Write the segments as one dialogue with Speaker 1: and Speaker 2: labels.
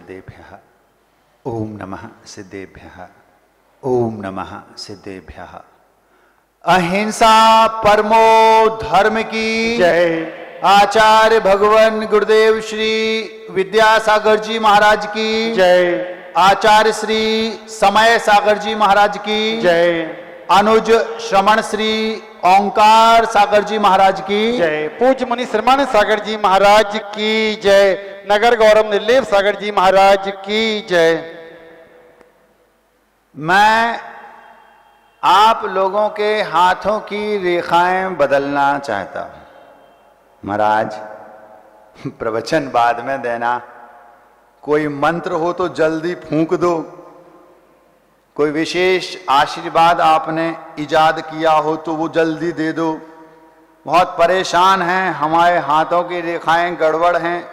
Speaker 1: सिद्धेभ्यः। ओम नमः सिद्धेभ्यः। ओम नमः सिद्धेभ्यः। अहिंसा परमो धर्म की
Speaker 2: जय।
Speaker 1: आचार्य भगवान गुरुदेव श्री विद्यासागर जी महाराज की
Speaker 2: जय।
Speaker 1: आचार्य श्री समय सागर जी महाराज की
Speaker 2: जय।
Speaker 1: अनुज श्रमण श्री ओंकार सागर जी महाराज की
Speaker 2: जय। पूज्य मुनि श्रमण सागर जी महाराज की जय। नगर गौरव निर्लेप सागर जी महाराज की जय।
Speaker 1: मैं आप लोगों के हाथों की रेखाएं बदलना चाहता हूं। महाराज प्रवचन बाद में देना, कोई मंत्र हो तो जल्दी फूंक दो, कोई विशेष आशीर्वाद आपने इजाद किया हो तो वो जल्दी दे दो। बहुत परेशान हैं, हमारे हाथों की रेखाएं गड़बड़ हैं,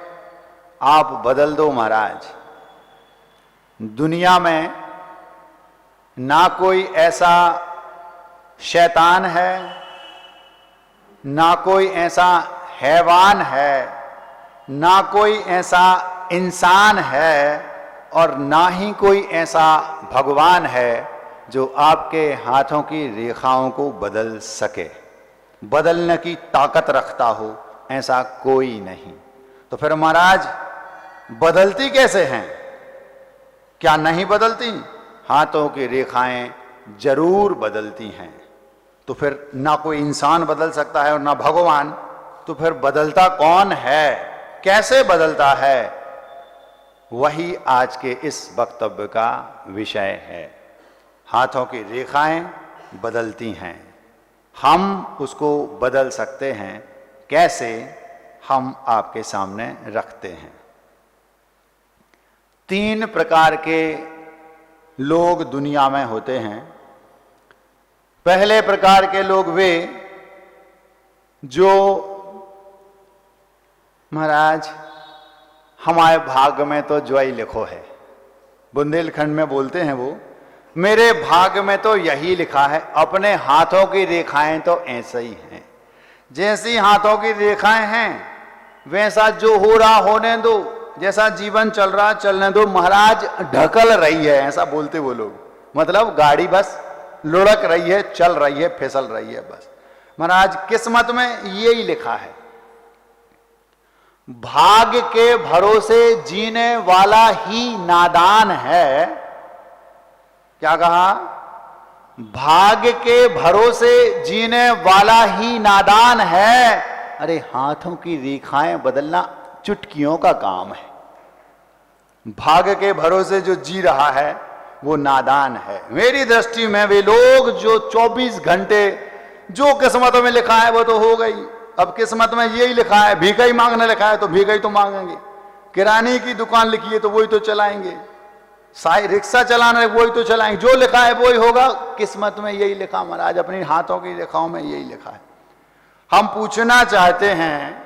Speaker 1: आप बदल दो महाराज। दुनिया में ना कोई ऐसा शैतान है, ना कोई ऐसा हैवान है, ना कोई ऐसा इंसान है और ना ही कोई ऐसा भगवान है जो आपके हाथों की रेखाओं को बदल सके, बदलने की ताकत रखता हो, ऐसा कोई नहीं। तो फिर महाराज बदलती कैसे हैं? क्या नहीं बदलती? हाथों की रेखाएं जरूर बदलती हैं। तो फिर ना कोई इंसान बदल सकता है और ना भगवान, तो फिर बदलता कौन है, कैसे बदलता है? वही आज के इस वक्तव्य का विषय है। हाथों की रेखाएं बदलती हैं, हम उसको बदल सकते हैं कैसे, हम आपके सामने रखते हैं। 3 प्रकार के लोग दुनिया में होते हैं। पहले प्रकार के लोग वे जो महाराज हमारे भाग्य में तो जो ही लिखो है, बुंदेलखंड में बोलते हैं वो, मेरे भाग्य में तो यही लिखा है, अपने हाथों की रेखाएं तो ऐसे ही हैं। जैसी हाथों की रेखाएं हैं वैसा जो हो रहा होने दो, जैसा जीवन चल रहा चलने दो। महाराज ढकल रही है, ऐसा बोलते वो लोग, मतलब गाड़ी बस लुढ़क रही है, चल रही है, फिसल रही है बस। महाराज किस्मत में यही लिखा है। भाग्य के भरोसे जीने वाला ही नादान है। क्या कहा? भाग्य के भरोसे जीने वाला ही नादान है। अरे हाथों की रेखाएं बदलना चुटकियों का काम है। भाग्य के भरोसे जो जी रहा है वो नादान है। मेरी दृष्टि में वे लोग जो 24 घंटे जो किस्मतों में लिखा है वो तो हो गई। अब किस्मत में यही लिखा है, भीख ही मांगने लिखा है तो भीख ही तो मांगेंगे। किराने की दुकान लिखी है तो वही तो चलाएंगे। रिक्शा चलाना है वही तो चलाएंगे। जो लिखा है वही होगा। किस्मत में यही लिखा महाराज, अपनी हाथों की रेखाओं में यही लिखा है। हम पूछना चाहते हैं,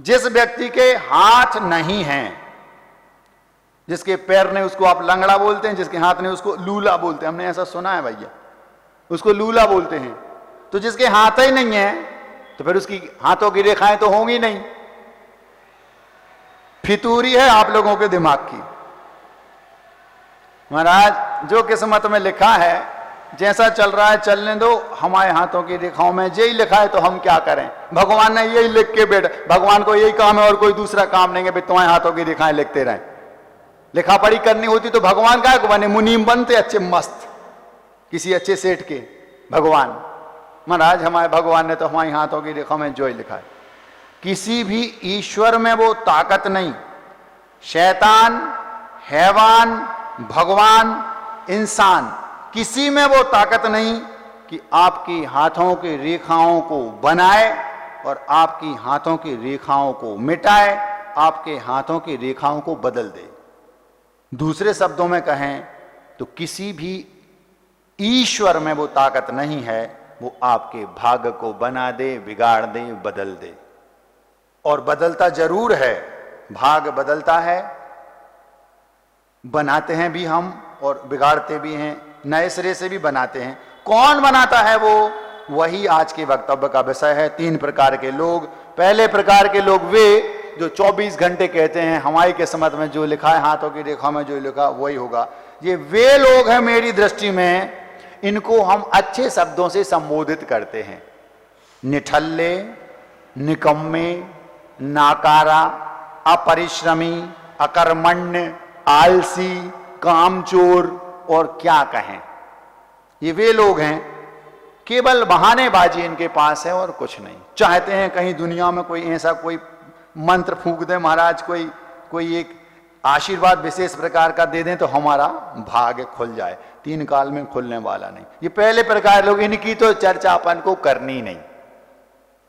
Speaker 1: जिस व्यक्ति के हाथ नहीं हैं, जिसके पैर ने उसको आप लंगड़ा बोलते हैं, जिसके हाथ ने उसको लूला बोलते हैं, हमने ऐसा सुना है भैया, उसको लूला बोलते हैं। तो जिसके हाथ ही नहीं है तो फिर उसकी हाथों की रेखाएं तो होंगी नहीं। फितूरी है आप लोगों के दिमाग की। महाराज जो किस्मत में लिखा है, जैसा चल रहा है चलने दो। हमारे हाथों की रेखाओं में यही लिखा है तो हम क्या करें? भगवान ने यही लिख के बैठा, भगवान को यही काम है और कोई दूसरा काम नहीं है, तुम्हारे हाथों की रेखाएं लिखते रहे। लिखा पढ़ी करनी होती तो भगवान का बने, मुनीम बनते अच्छे मस्त, किसी अच्छे सेठ के भगवान। महाराज हमारे भगवान ने तो हमारी हाथों की रेखा में जो ही लिखा है। किसी भी ईश्वर में वो ताकत नहीं। शैतान, हैवान, भगवान, इंसान, किसी में वो ताकत नहीं कि आपकी हाथों की रेखाओं को बनाए और आपकी हाथों की रेखाओं को मिटाए, आपके हाथों की रेखाओं को बदल दे। दूसरे शब्दों में कहें तो किसी भी ईश्वर में वो ताकत नहीं है, वो आपके भाग्य को बना दे, बिगाड़ दे, बदल दे। और बदलता जरूर है, भाग्य बदलता है, बनाते हैं भी हम और बिगाड़ते भी हैं, नए सिरे से भी बनाते हैं। कौन बनाता है वो? वही आज के वक्तव्य का विषय है। 3 प्रकार के लोग। पहले प्रकार के लोग वे जो 24 घंटे कहते हैं हमारी किस्मत में जो लिखा है, हाथों की रेखा में जो लिखा वही होगा, ये वे लोग हैं मेरी दृष्टि में, इनको हम अच्छे शब्दों से संबोधित करते हैं। निठल्ले, निकम्मे, नाकारा, अपरिश्रमी, अकर्मण्य, आलसी, कामचोर और क्या कहें। ये वे लोग हैं, केवल बहानेबाजी इनके पास है और कुछ नहीं। चाहते हैं कहीं दुनिया में कोई ऐसा कोई मंत्र फूंक दे महाराज, कोई एक आशीर्वाद विशेष प्रकार का दे दें तो हमारा भाग्य खुल जाए, 3 काल में खुलने वाला नहीं। ये पहले प्रकार लोग, इनकी तो चर्चा अपन को करनी नहीं,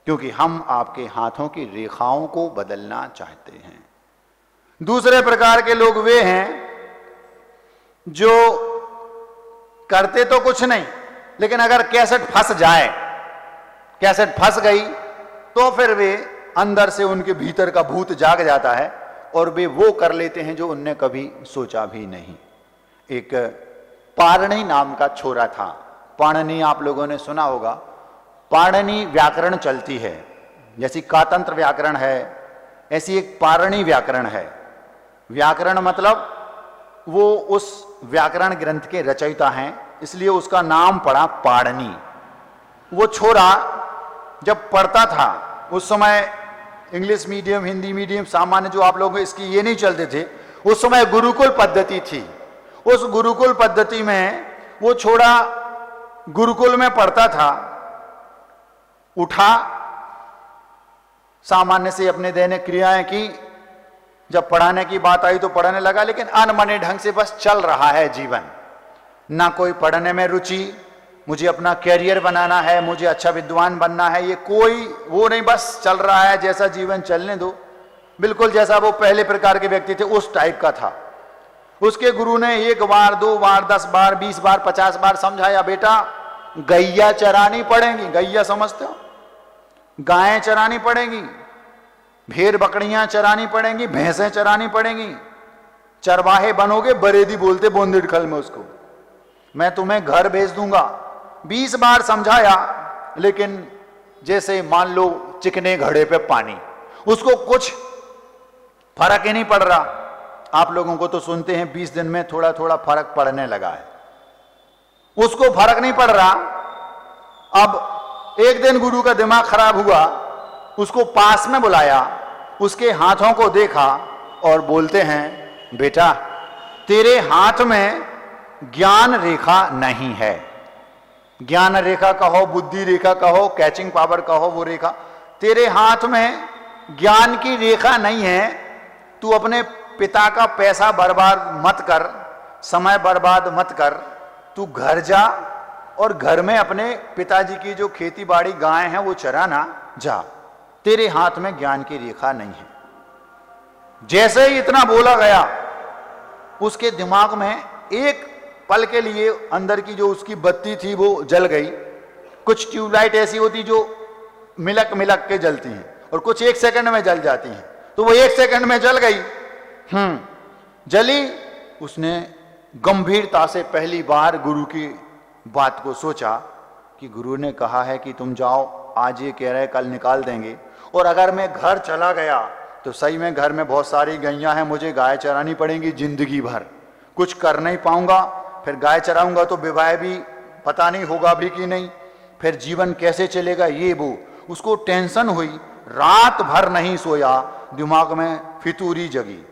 Speaker 1: क्योंकि हम आपके हाथों की रेखाओं को बदलना चाहते हैं। दूसरे प्रकार के लोग वे हैं जो करते तो कुछ नहीं, लेकिन अगर कैसेट फंस जाए, कैसेट फंस गई तो फिर वे अंदर से उनके भीतर का भूत जाग जाता है और वे वो कर लेते हैं जो उनने कभी सोचा भी नहीं। एक पाणिनि नाम का छोरा था। पाणिनि आप लोगों ने सुना होगा। पाणिनि व्याकरण चलती है, जैसी कातंत्र व्याकरण है ऐसी एक पाणिनि व्याकरण है। व्याकरण मतलब वो उस व्याकरण ग्रंथ के रचयिता हैं, इसलिए उसका नाम पड़ा पाणिनि। वो छोरा जब पढ़ता था उस समय इंग्लिश मीडियम, हिंदी मीडियम सामान्य जो आप लोग इसकी ये नहीं चलते थे, उस समय गुरुकुल पद्धति थी। उस गुरुकुल पद्धति में वो छोरा गुरुकुल में पढ़ता था, उठा, सामान्य से अपने दैनिक क्रियाएं की, जब पढ़ाने की बात आई तो पढ़ने लगा, लेकिन अनमने ढंग से बस चल रहा है जीवन। ना कोई पढ़ने में रुचि, मुझे अपना कैरियर बनाना है, मुझे अच्छा विद्वान बनना है, ये कोई वो नहीं, बस चल रहा है, जैसा जीवन चलने दो। बिल्कुल जैसा वो पहले प्रकार के व्यक्ति थे उस टाइप का था। उसके गुरु ने 1 बार 2 बार 10 बार 20 बार 50 बार समझाया, बेटा गैया चरानी पड़ेगी। गैया समझते हो? गायें चरानी पड़ेगी, भेड़ बकरियां चरानी पड़ेंगी, भैंसें चरानी पड़ेंगी, चरवाहे बनोगे। बरेदी बोलते बोंदिड़खल में उसको। मैं तुम्हें घर भेज दूंगा। 20 बार समझाया, लेकिन जैसे मान लो चिकने घड़े पे पानी, उसको कुछ फर्क ही नहीं पड़ रहा। आप लोगों को तो सुनते हैं 20 दिन में थोड़ा थोड़ा फर्क पड़ने लगा है, उसको फर्क नहीं पड़ रहा। अब एक दिन गुरु का दिमाग खराब हुआ, उसको पास में बुलाया, उसके हाथों को देखा और बोलते हैं, बेटा तेरे हाथ में ज्ञान रेखा नहीं है। ज्ञान रेखा कहो, बुद्धि रेखा कहो, कैचिंग पावर कहो, वो रेखा, तेरे हाथ में ज्ञान की रेखा नहीं है। तू अपने पिता का पैसा बर्बाद मत कर, समय बर्बाद मत कर, तू घर जा और घर में अपने पिताजी की जो खेती बाड़ी गायें हैं वो चराना जा। तेरे हाथ में ज्ञान की रेखा नहीं है। जैसे ही इतना बोला गया, उसके दिमाग में एक पल के लिए अंदर की जो उसकी बत्ती थी वो जल गई। कुछ ट्यूबलाइट ऐसी होती जो मिलक मिलक के जलती हैं और कुछ 1 सेकंड में जल जाती हैं, तो वो 1 सेकंड में जल गई। जली। उसने गंभीरता से पहली बार गुरु की बात को सोचा कि गुरु ने कहा है कि तुम जाओ, आज ये कह रहे कल निकाल देंगे, और अगर मैं घर चला गया तो सही में घर में बहुत सारी गैया हैं, मुझे गाय चरानी पड़ेंगी जिंदगी भर, कुछ कर नहीं पाऊंगा। फिर गाय चराऊंगा तो विवाह भी पता नहीं होगा भी कि नहीं, फिर जीवन कैसे चलेगा, ये वो। उसको टेंशन हुई, रात भर नहीं सोया, दिमाग में फितूरी जगी।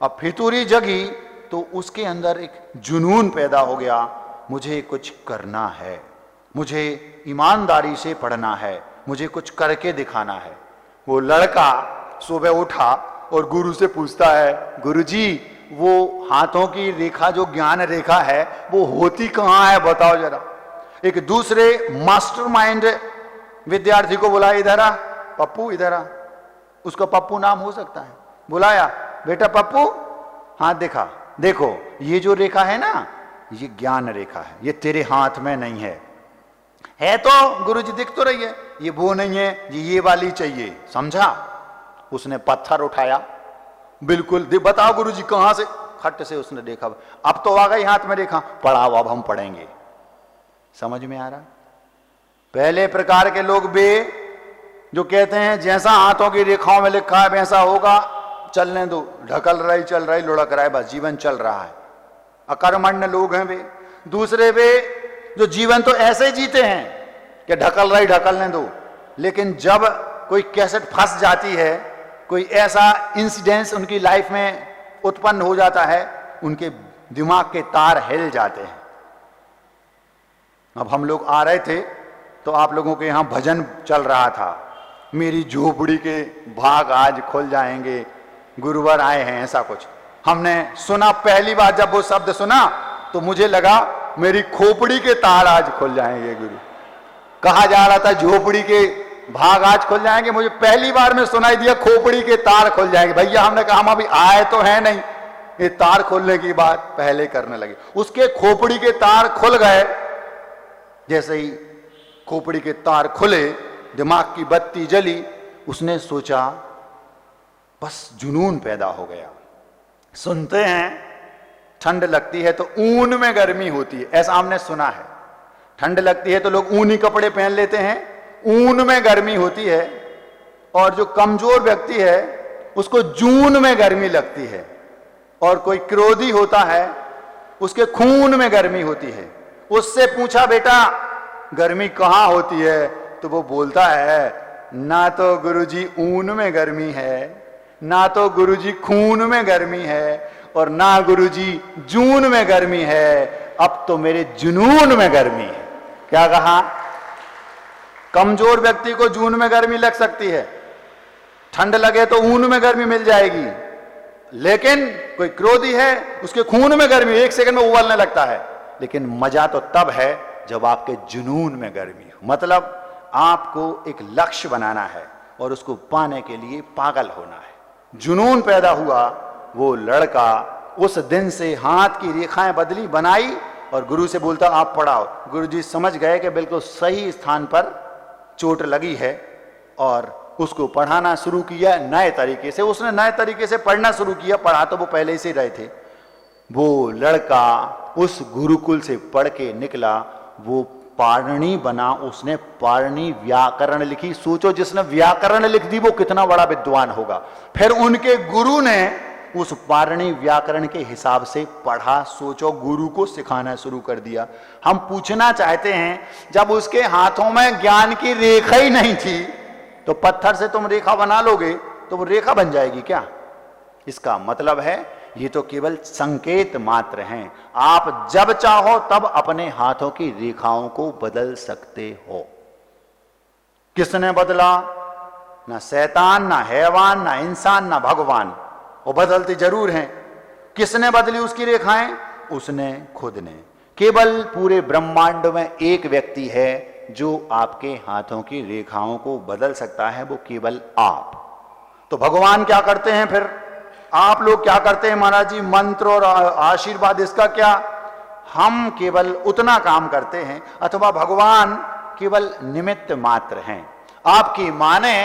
Speaker 1: अब फितूरी जगी तो उसके अंदर एक जुनून पैदा हो गया, मुझे कुछ करना है, मुझे ईमानदारी से पढ़ना है, मुझे कुछ करके दिखाना है। वो लड़का सुबह उठा और गुरु से पूछता है, गुरुजी वो हाथों की रेखा जो ज्ञान रेखा है वो होती कहाँ है, बताओ जरा। एक दूसरे मास्टरमाइंड विद्यार्थी को बुलाया, इधर आ पप्पू, इधर आ। उसका पप्पू नाम हो सकता है। बुलाया, बेटा पप्पू हाथ दिखा, देखो ये जो रेखा है ना ये ज्ञान रेखा है, ये तेरे हाथ में नहीं है। है तो गुरुजी दिख तो रही है, ये वो नहीं है, ये वाली चाहिए, समझा। उसने पत्थर उठाया, बिल्कुल बताओ गुरुजी कहां से, खट से उसने देखा, अब तो आ गई हाथ में रेखा, पढ़ाओ अब हम पढ़ेंगे। समझ में आ रहा? पहले प्रकार के लोग बे जो कहते हैं जैसा हाथों की रेखाओं में लिखा है वैसा होगा, चलने दो, ढकल रही, चल रही, लुढ़क रहा है, बस जीवन चल रहा है। अकर्मण्य लोग हैं वे। दूसरे वे जो जीवन तो ऐसे जीते हैं कि ढकल रही, ढकलने दो, लेकिन जब कोई कैसेट फंस जाती है, कोई ऐसा इंसिडेंस उनकी लाइफ में उत्पन्न हो जाता है, उनके दिमाग के तार हिल जाते हैं। अब हम लोग आ रहे थे तो आप लोगों के यहां भजन चल रहा था, मेरी झोपड़ी के भाग आज खुल जाएंगे, गुरुवर आए हैं, ऐसा कुछ हमने सुना। पहली बार जब वो शब्द सुना तो मुझे लगा मेरी खोपड़ी के तार आज खुल जाएंगे। गुरु कहा जा रहा था झोपड़ी के भाग आज खुल जाएंगे, मुझे पहली बार में सुनाई दिया खोपड़ी के तार खुल जाएंगे। भैया हमने कहा हम अभी आए तो है नहीं, ये तार खोलने की बात पहले करने लगे। उसके खोपड़ी के तार खुल गए। जैसे ही खोपड़ी के तार खुले, दिमाग की बत्ती जली, उसने सोचा बस जुनून पैदा हो गया। सुनते हैं ठंड लगती है तो ऊन में गर्मी होती है, ऐसा हमने सुना है। ठंड लगती है तो लोग ऊनी कपड़े पहन लेते हैं, ऊन में गर्मी होती है। और जो कमजोर व्यक्ति है उसको जून में गर्मी लगती है। और कोई क्रोधी होता है उसके खून में गर्मी होती है। उससे पूछा बेटा गर्मी कहां होती है, तो वो बोलता है ना तो गुरुजी ऊन में गर्मी है, ना तो गुरुजी खून में गर्मी है, और ना गुरुजी जून में गर्मी है, अब तो मेरे जुनून में गर्मी है। क्या कहा? कमजोर व्यक्ति को जून में गर्मी लग सकती है, ठंड लगे तो ऊन में गर्मी मिल जाएगी, लेकिन कोई क्रोधी है उसके खून में गर्मी एक सेकंड में उबलने लगता है। लेकिन मजा तो तब है जब आपके जुनून में गर्मी हो। मतलब आपको एक लक्ष्य बनाना है और उसको पाने के लिए पागल होना है। जुनून पैदा हुआ। वो लड़का उस दिन से हाथ की रेखाएं बदली, बनाई, और गुरु से बोलता आप पढ़ाओ। गुरुजी समझ गए कि बिल्कुल सही स्थान पर चोट लगी है और उसको पढ़ाना शुरू किया नए तरीके से। उसने नए तरीके से पढ़ना शुरू किया, पढ़ा तो वो पहले से रहे थे। वो लड़का उस गुरुकुल से पढ़ के निकला, वो पारणी बना, उसने पारणी व्याकरण लिखी। सोचो जिसने व्याकरण लिख दी वो कितना बड़ा विद्वान होगा। फिर उनके गुरु ने उस पारणी व्याकरण के हिसाब से पढ़ा। सोचो गुरु को सिखाना शुरू कर दिया। हम पूछना चाहते हैं जब उसके हाथों में ज्ञान की रेखा ही नहीं थी तो पत्थर से तुम रेखा बना लोगे तो वो रेखा बन जाएगी क्या? इसका मतलब है ये तो केवल संकेत मात्र हैं। आप जब चाहो तब अपने हाथों की रेखाओं को बदल सकते हो। किसने बदला? ना शैतान, ना हैवान, ना इंसान, ना भगवान। वो बदलते जरूर हैं। किसने बदली उसकी रेखाएं? उसने खुद ने। केवल पूरे ब्रह्मांड में एक व्यक्ति है जो आपके हाथों की रेखाओं को बदल सकता है, वो केवल आप। तो भगवान क्या करते हैं फिर? आप लोग क्या करते हैं महाराज जी? मंत्र और आशीर्वाद, इसका क्या? हम केवल उतना काम करते हैं, अथवा भगवान केवल निमित्त मात्र हैं। आपकी मां ने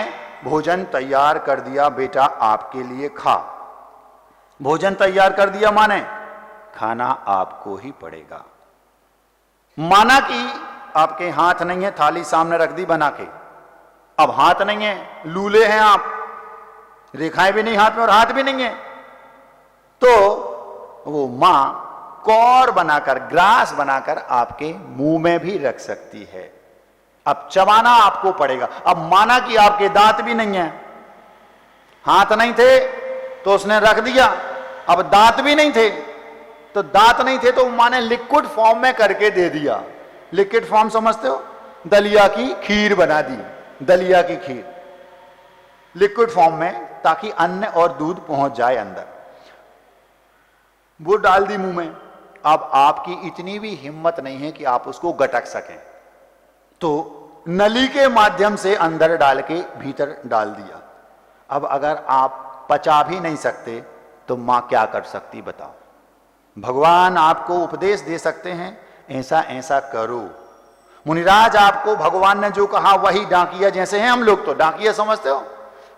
Speaker 1: भोजन तैयार कर दिया, बेटा आपके लिए खा। भोजन तैयार कर दिया मां ने, खाना आपको ही पड़ेगा। माना कि आपके हाथ नहीं है, थाली सामने रख दी बना के। अब हाथ नहीं है, लूले हैं आप, रेखाएं भी नहीं हाथ में और हाथ भी नहीं है, तो वो मां कौर बनाकर, ग्रास बनाकर आपके मुंह में भी रख सकती है। अब चबाना आपको पड़ेगा। अब माना कि आपके दांत भी नहीं है, हाथ नहीं थे तो उसने रख दिया। अब दांत भी नहीं थे, तो दांत नहीं थे तो मां ने लिक्विड फॉर्म में करके दे दिया। लिक्विड फॉर्म समझते हो? दलिया की खीर बना दी, दलिया की खीर लिक्विड फॉर्म में, ताकि अन्न और दूध पहुंच जाए अंदर। वो डाल दी मुंह में। अब आपकी इतनी भी हिम्मत नहीं है कि आप उसको गटक सकें, तो नली के माध्यम से अंदर डाल के भीतर डाल दिया। अब अगर आप पचा भी नहीं सकते तो मां क्या कर सकती बताओ? भगवान आपको उपदेश दे सकते हैं, ऐसा ऐसा करो। मुनिराज आपको भगवान ने जो कहा वही, डाकिया जैसे हैं हम लोग, तो डाकिया समझते हो?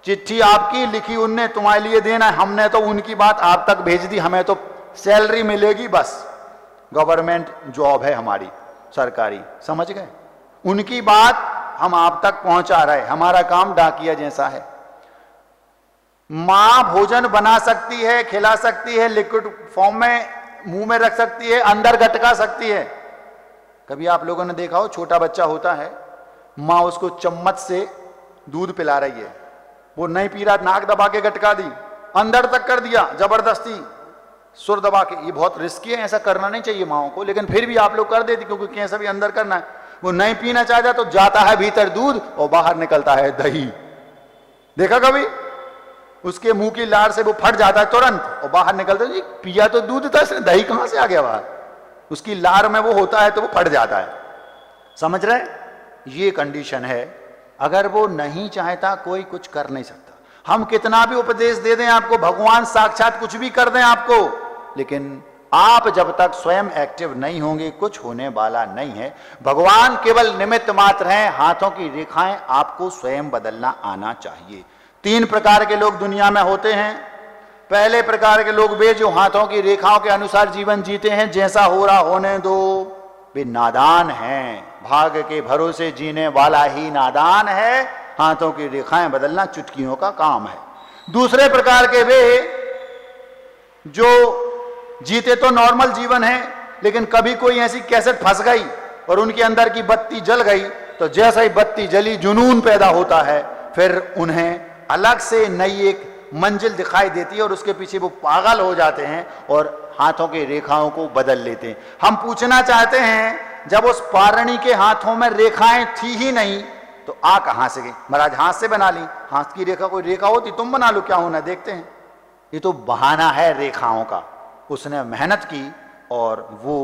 Speaker 1: चिट्ठी आपकी लिखी उनने, तुम्हारे लिए देना है, हमने तो उनकी बात आप तक भेज दी, हमें तो सैलरी मिलेगी बस, गवर्नमेंट जॉब है हमारी, सरकारी, समझ गए? उनकी बात हम आप तक पहुंचा रहे, हमारा काम डाकिया जैसा है। मां भोजन बना सकती है, खिला सकती है, लिक्विड फॉर्म में मुंह में रख सकती है, अंदर गटका सकती है। कभी आप लोगों ने देखा हो, छोटा बच्चा होता है, मां उसको चम्मच से दूध पिला रही है, वो नहीं पी रहा, नाक दबा के गटका दी, अंदर तक कर दिया जबरदस्ती सुर दबा के। ये बहुत रिस्की है, ऐसा करना नहीं चाहिए माओं को, लेकिन फिर भी आप लोग कर देती, क्योंकि कैसा भी अंदर करना है। वो नहीं पीना चाहता तो जाता है भीतर दूध और बाहर निकलता है दही। देखा कभी? उसके मुंह की लार से वो फट जाता है तुरंत और बाहर निकलता है। जी पिया तो दूध था, इसने दही कहां से आ गया बाहर? उसकी लार में वो होता है तो वो फट जाता है। समझ रहे? ये कंडीशन है। अगर वो नहीं चाहता, कोई कुछ कर नहीं सकता। हम कितना भी उपदेश दे दें आपको, भगवान साक्षात कुछ भी कर दें आपको, लेकिन आप जब तक स्वयं एक्टिव नहीं होंगे, कुछ होने वाला नहीं है। भगवान केवल निमित्त मात्र हैं। हाथों की रेखाएं आपको स्वयं बदलना आना चाहिए। 3 प्रकार के लोग दुनिया में होते हैं। पहले प्रकार के लोग वे जो हाथों की रेखाओं के अनुसार जीवन जीते हैं, जैसा हो रहा होने दो, वे नादान हैं। भाग्य के भरोसे जीने वाला ही नादान है। हाथों की रेखाएं बदलना चुटकियों का काम है। दूसरे प्रकार के वे जो जीते तो नॉर्मल जीवन है, लेकिन कभी कोई ऐसी कैसेट फंस गई और उनके अंदर की बत्ती जल गई, तो जैसा ही बत्ती जली जुनून पैदा होता है, फिर उन्हें अलग से नई एक मंजिल दिखाई देती है और उसके पीछे वो पागल हो जाते हैं और हाथों की रेखाओं को बदल लेते हैं। हम पूछना चाहते हैं, जब उस पारणी के हाथों में रेखाएं थी ही नहीं तो आ कहां से गई? महाराज हाथ से बना ली। हाथ की रेखा, कोई रेखा होती तुम बना लो, क्या होना देखते हैं। ये तो बहाना है रेखाओं का। उसने मेहनत की और वो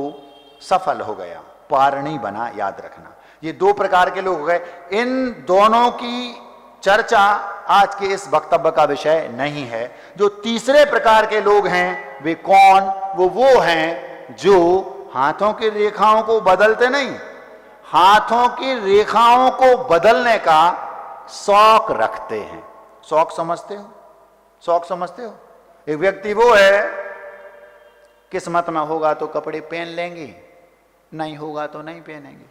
Speaker 1: सफल हो गया, पारणी बना। याद रखना, ये 2 प्रकार के लोग हो गए। इन दोनों की चर्चा आज के इस वक्तव्य का विषय नहीं है। जो तीसरे प्रकार के लोग हैं वे कौन? वो हैं जो हाथों की रेखाओं को बदलते नहीं, हाथों की रेखाओं को बदलने का शौक रखते हैं। शौक समझते हो? शौक समझते हो? एक व्यक्ति वो है, किस्मत में होगा तो कपड़े पहन लेंगे, नहीं होगा तो नहीं पहनेंगे।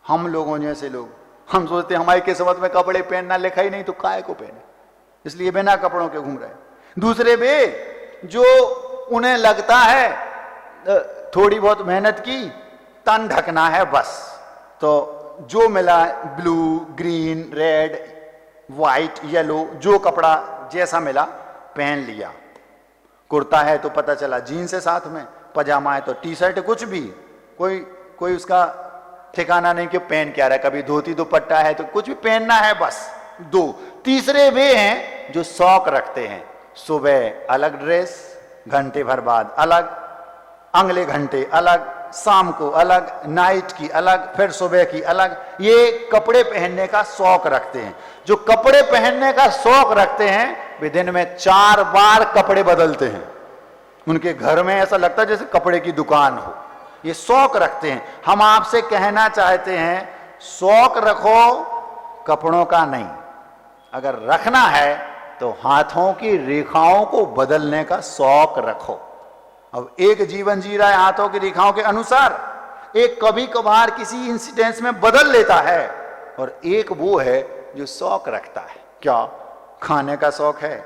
Speaker 1: हम लोगों जैसे लोग, हम सोचते हैं हमारी किस्मत में कपड़े पहनना लिखा ही नहीं तो काहे को पहने, इसलिए बिना कपड़ों के घूम रहे। दूसरे वे जो उन्हें लगता है थोड़ी बहुत मेहनत की, तन ढकना है बस, तो जो मिला blue, green, red, white, yellow, जो कपड़ा जैसा मिला पहन लिया। कुर्ता है तो पता चला जीन्स है साथ में, पजामा है तो टी शर्ट, कुछ भी, कोई उसका ठिकाना नहीं कि पहन क्या रहा है। कभी धोती दुपट्टा है तो कुछ भी पहनना है बस। 2 तीसरे वे हैं जो शौक रखते हैं। सुबह अलग ड्रेस, घंटे भर बाद अलग, अगले घंटे अलग, शाम को अलग, नाइट की अलग, फिर सुबह की अलग। ये कपड़े पहनने का शौक रखते हैं। जो कपड़े पहनने का शौक रखते हैं वे दिन में 4 बार कपड़े बदलते हैं। उनके घर में ऐसा लगता है जैसे कपड़े की दुकान हो। ये शौक रखते हैं। हम आपसे कहना चाहते हैं, शौक रखो, कपड़ों का नहीं। अगर रखना है तो हाथों की रेखाओं को बदलने का शौक रखो। अब एक जीवन जी रहा है हाथों की रेखाओं के अनुसार, एक कभी कभार किसी इंसिडेंस में बदल लेता है, और एक वो है जो शौक रखता है। क्या? खाने का शौक है।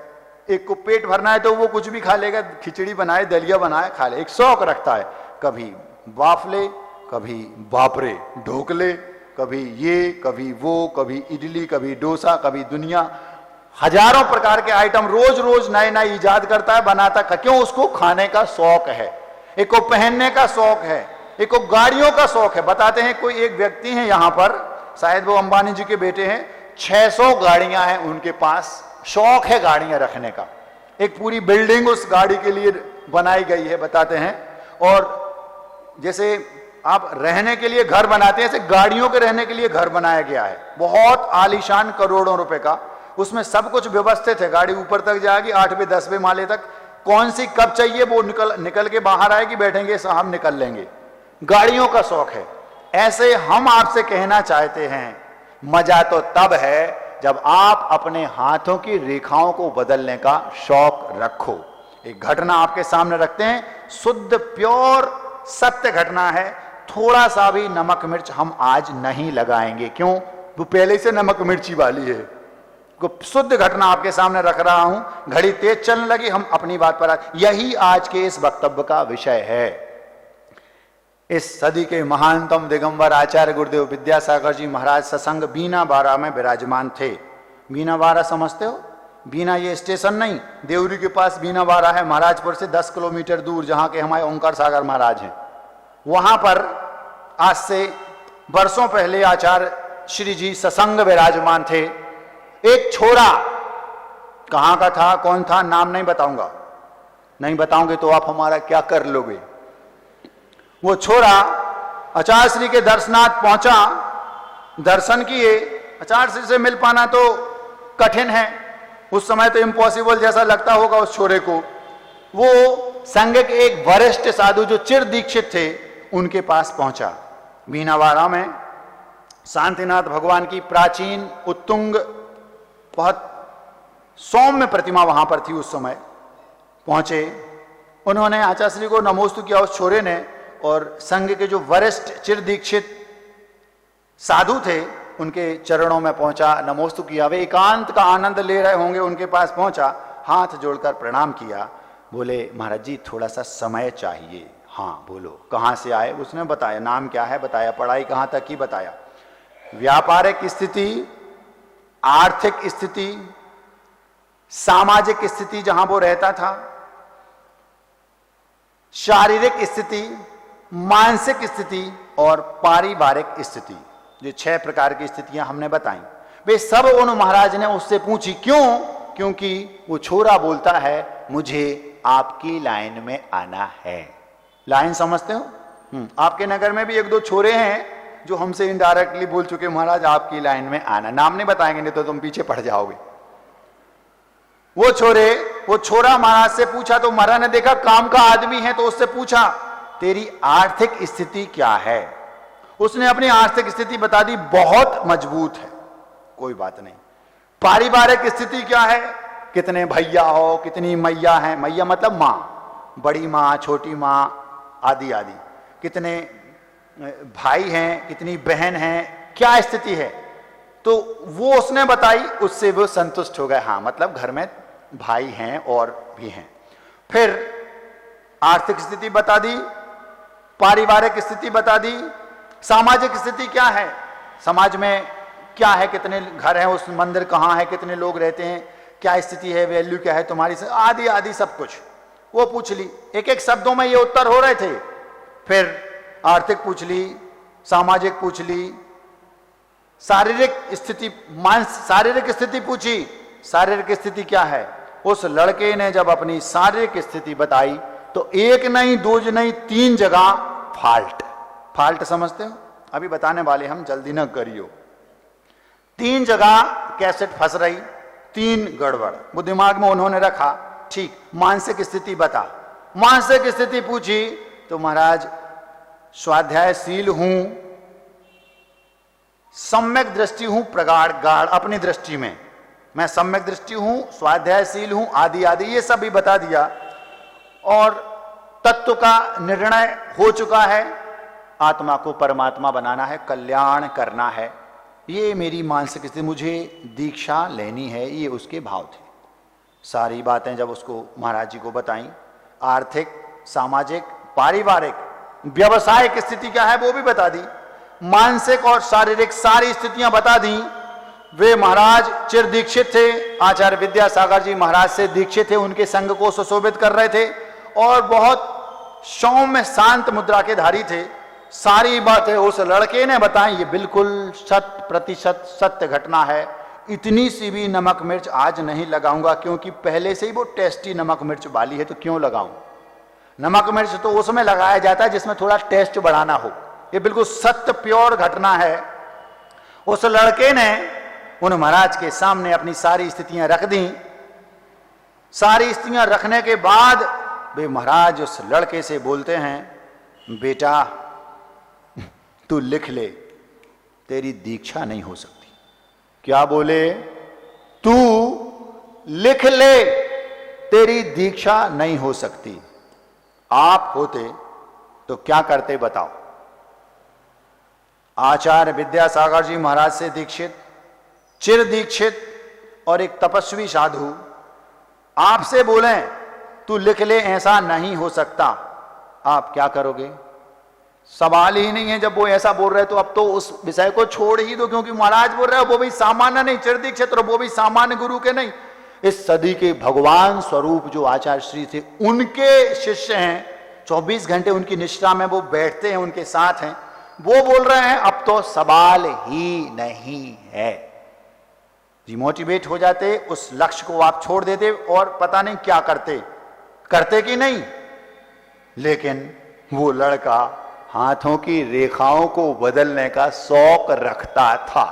Speaker 1: एक को पेट भरना है तो वो कुछ भी खा लेगा, खिचड़ी बनाए, दलिया बनाए, खा ले। एक शौक रखता है, कभी बाफले, कभी बापरे, ढोकले, कभी ये, कभी वो, कभी इडली, कभी डोसा, कभी दुनिया, हजारों प्रकार के आइटम रोज रोज नए नए इजाद करता है, बनाता है। क्यों? उसको खाने का शौक है। एक को पहनने का शौक है, एक को गाड़ियों का शौक है। बताते हैं कोई एक व्यक्ति है यहां पर, शायद वो अंबानी जी के बेटे हैं, 600 गाड़ियां हैं उनके पास। शौक है गाड़ियां रखने का। एक पूरी बिल्डिंग उस गाड़ी के लिए बनाई गई है, बताते हैं। और जैसे आप रहने के लिए घर बनाते हैं, ऐसे गाड़ियों के रहने के लिए घर बनाया गया है, बहुत आलीशान, करोड़ों रुपए का। उसमें सब कुछ व्यवस्थित है। गाड़ी ऊपर तक जाएगी, 8वें 10वें माले तक। कौन सी कब चाहिए वो निकल के बाहर आएगी, बैठेंगे साहब निकल लेंगे। गाड़ियों का शौक है। ऐसे हम आपसे कहना चाहते हैं, मजा तो तब है जब आप अपने हाथों की रेखाओं को बदलने का शौक रखो। एक घटना आपके सामने रखते हैं, शुद्ध प्योर सत्य घटना है। थोड़ा सा भी नमक मिर्च हम आज नहीं लगाएंगे। क्यों? वो पहले से नमक मिर्ची वाली है। को शुद्ध घटना आपके सामने रख रहा हूं। घड़ी तेज चलने लगी, हम अपनी बात पर यही आज के इस वक्तव्य का विषय है। इस सदी के महानतम दिगंबर आचार्य गुरुदेव विद्यासागर जी महाराज सत्संग बीना बारा में विराजमान थे। बीना बारा समझते हो? बीना ये स्टेशन नहीं, देवरी के पास बीना बारा है, महाराजपुर से 10 किलोमीटर दूर, जहां के हमारे ओंकार सागर महाराज हैं। वहां पर आज से वर्षों पहले आचार्य श्री जी सत्संग विराजमान थे। एक छोरा, कहां का था, कौन था, नाम नहीं बताऊंगा, नहीं बताऊंगे तो आप हमारा क्या कर लोगे। वो छोरा आचार्य श्री के दर्शनार्थ पहुंचा, दर्शन किए। आचार्य श्री से मिल पाना तो कठिन है, उस समय तो इम्पॉसिबल जैसा लगता होगा उस छोरे को। वो संघ के एक वरिष्ठ साधु जो चिर दीक्षित थे, उनके पास पहुंचा। बीनावाड़ा में शांतिनाथ भगवान की प्राचीन उत्तुंग बहुत सौम्य प्रतिमा वहां पर थी। उस समय पहुंचे, उन्होंने आचार्य श्री को नमोस्तु किया उस छोरे ने, और संघ के जो वरिष्ठ चिर दीक्षित साधु थे उनके चरणों में पहुंचा, नमोस्तु किया। वे एकांत का आनंद ले रहे होंगे, उनके पास पहुंचा, हाथ जोड़कर प्रणाम किया। बोले महाराज जी थोड़ा सा समय चाहिए। हाँ बोलो, कहाँ से आए? उसने बताया, नाम क्या है बताया, पढ़ाई कहाँ तक की बताया, व्यापारिक स्थिति, आर्थिक स्थिति, सामाजिक स्थिति जहां वो रहता था, शारीरिक स्थिति, मानसिक स्थिति और पारिवारिक स्थिति, जो 6 प्रकार की स्थितियां हमने बताई। वे सब उन महाराज ने उससे पूछी। क्यों? क्योंकि वो छोरा बोलता है मुझे आपकी लाइन में आना है। लाइन समझते हो? आपके नगर में भी 1-2 छोरे हैं जो हमसे इनडायरेक्टली बोल चुके महाराज आपकी लाइन में आना। नाम नहीं बताएंगे नहीं तो तुम पीछे पड़ जाओगे। वो छोरा महाराज से पूछा, तो महाराज ने देखा काम का आदमी है, तो उससे पूछा तेरी आर्थिक स्थिति क्या है? उसने अपनी आर्थिक स्थिति बता दी, बहुत मजबूत है। कोई बात नहीं। पारिवारिक स्थिति क्या है? कितने भैया हो, कितनी मैया है, मैया मतलब मां, बड़ी मां, छोटी मां आदि आदि, कितने भाई हैं, कितनी बहन हैं, क्या स्थिति है? तो वो उसने बताई, उससे वो संतुष्ट हो गए। हाँ मतलब घर में भाई हैं और भी हैं। फिर आर्थिक स्थिति बता दी, पारिवारिक स्थिति बता दी, सामाजिक स्थिति क्या है, समाज में क्या है, कितने घर हैं, उस मंदिर कहाँ है, कितने लोग रहते हैं, क्या स्थिति है, वैल्यू क्या है तुम्हारी, आदि आदि सब कुछ वो पूछ ली। एक एक शब्दों में ये उत्तर हो रहे थे। फिर आर्थिक पूछ ली, सामाजिक पूछ ली, शारीरिक स्थिति, शारीरिक स्थिति पूछी। शारीरिक स्थिति क्या है? उस लड़के ने जब अपनी शारीरिक स्थिति बताई तो 1 नहीं 2 नहीं 3 जगह फाल्ट समझते हो? अभी बताने वाले हम, जल्दी न करियो। 3 जगह कैसेट फंस रही, 3 गड़बड़ वो दिमाग में उन्होंने रखा। ठीक, मानसिक स्थिति बता। मानसिक स्थिति पूछी तो महाराज स्वाध्यायशील हूं, सम्यक दृष्टि हूं, प्रगाढ़ गाढ़ अपनी दृष्टि में मैं सम्यक दृष्टि हूं, स्वाध्यायशील हूं, आदि आदि ये सब भी बता दिया। और तत्व का निर्णय हो चुका है, आत्मा को परमात्मा बनाना है, कल्याण करना है, ये मेरी मानसिक स्थिति, मुझे दीक्षा लेनी है, ये उसके भाव थे। सारी बातें जब उसको महाराज जी को बताई, आर्थिक, सामाजिक, पारिवारिक, व्यवसायिक स्थिति क्या है वो भी बता दी, मानसिक और शारीरिक सारी स्थितियां बता दी। वे महाराज चिर दीक्षित थे, आचार्य विद्यासागर जी महाराज से दीक्षित थे, उनके संग को सुशोभित कर रहे थे और बहुत सौम्य शांत मुद्रा के धारी थे। सारी बातें उस लड़के ने बताई, ये बिल्कुल 100% सत्य घटना है। इतनी सी भी नमक मिर्च आज नहीं लगाऊंगा, क्योंकि पहले से ही वो टेस्टी नमक मिर्च वाली है, तो क्यों लगाऊं? नमक मिर्च तो उसमें लगाया जाता है जिसमें थोड़ा टेस्ट बढ़ाना हो। ये बिल्कुल सत्य प्योर घटना है। उस लड़के ने उन महाराज के सामने अपनी सारी स्थितियां रख दी। सारी स्थितियां रखने के बाद वे महाराज उस लड़के से बोलते हैं, बेटा तू लिख ले, तेरी दीक्षा नहीं हो सकती। क्या बोले? तू लिख ले, तेरी दीक्षा नहीं हो सकती। आप होते तो क्या करते बताओ? आचार्य विद्यासागर जी महाराज से दीक्षित, चिर दीक्षित और एक तपस्वी साधु आपसे बोलें तू लिख ले, ऐसा नहीं हो सकता, आप क्या करोगे? सवाल ही नहीं है। जब वो ऐसा बोल रहे तो अब तो उस विषय को छोड़ ही दो, क्योंकि महाराज बोल रहे हो वो भी सामान्य नहीं, चिर दीक्षित, वो भी सामान्य गुरु के नहीं, इस सदी के भगवान स्वरूप जो आचार्य श्री थे उनके शिष्य हैं, 24 घंटे उनकी निष्ठा में वो बैठते हैं, उनके साथ हैं, वो बोल रहे हैं अब तो सवाल ही नहीं है। डिमोटिवेट हो जाते, उस लक्ष्य को आप छोड़ देते और पता नहीं क्या करते कि नहीं। लेकिन वो लड़का हाथों की रेखाओं को बदलने का शौक रखता था।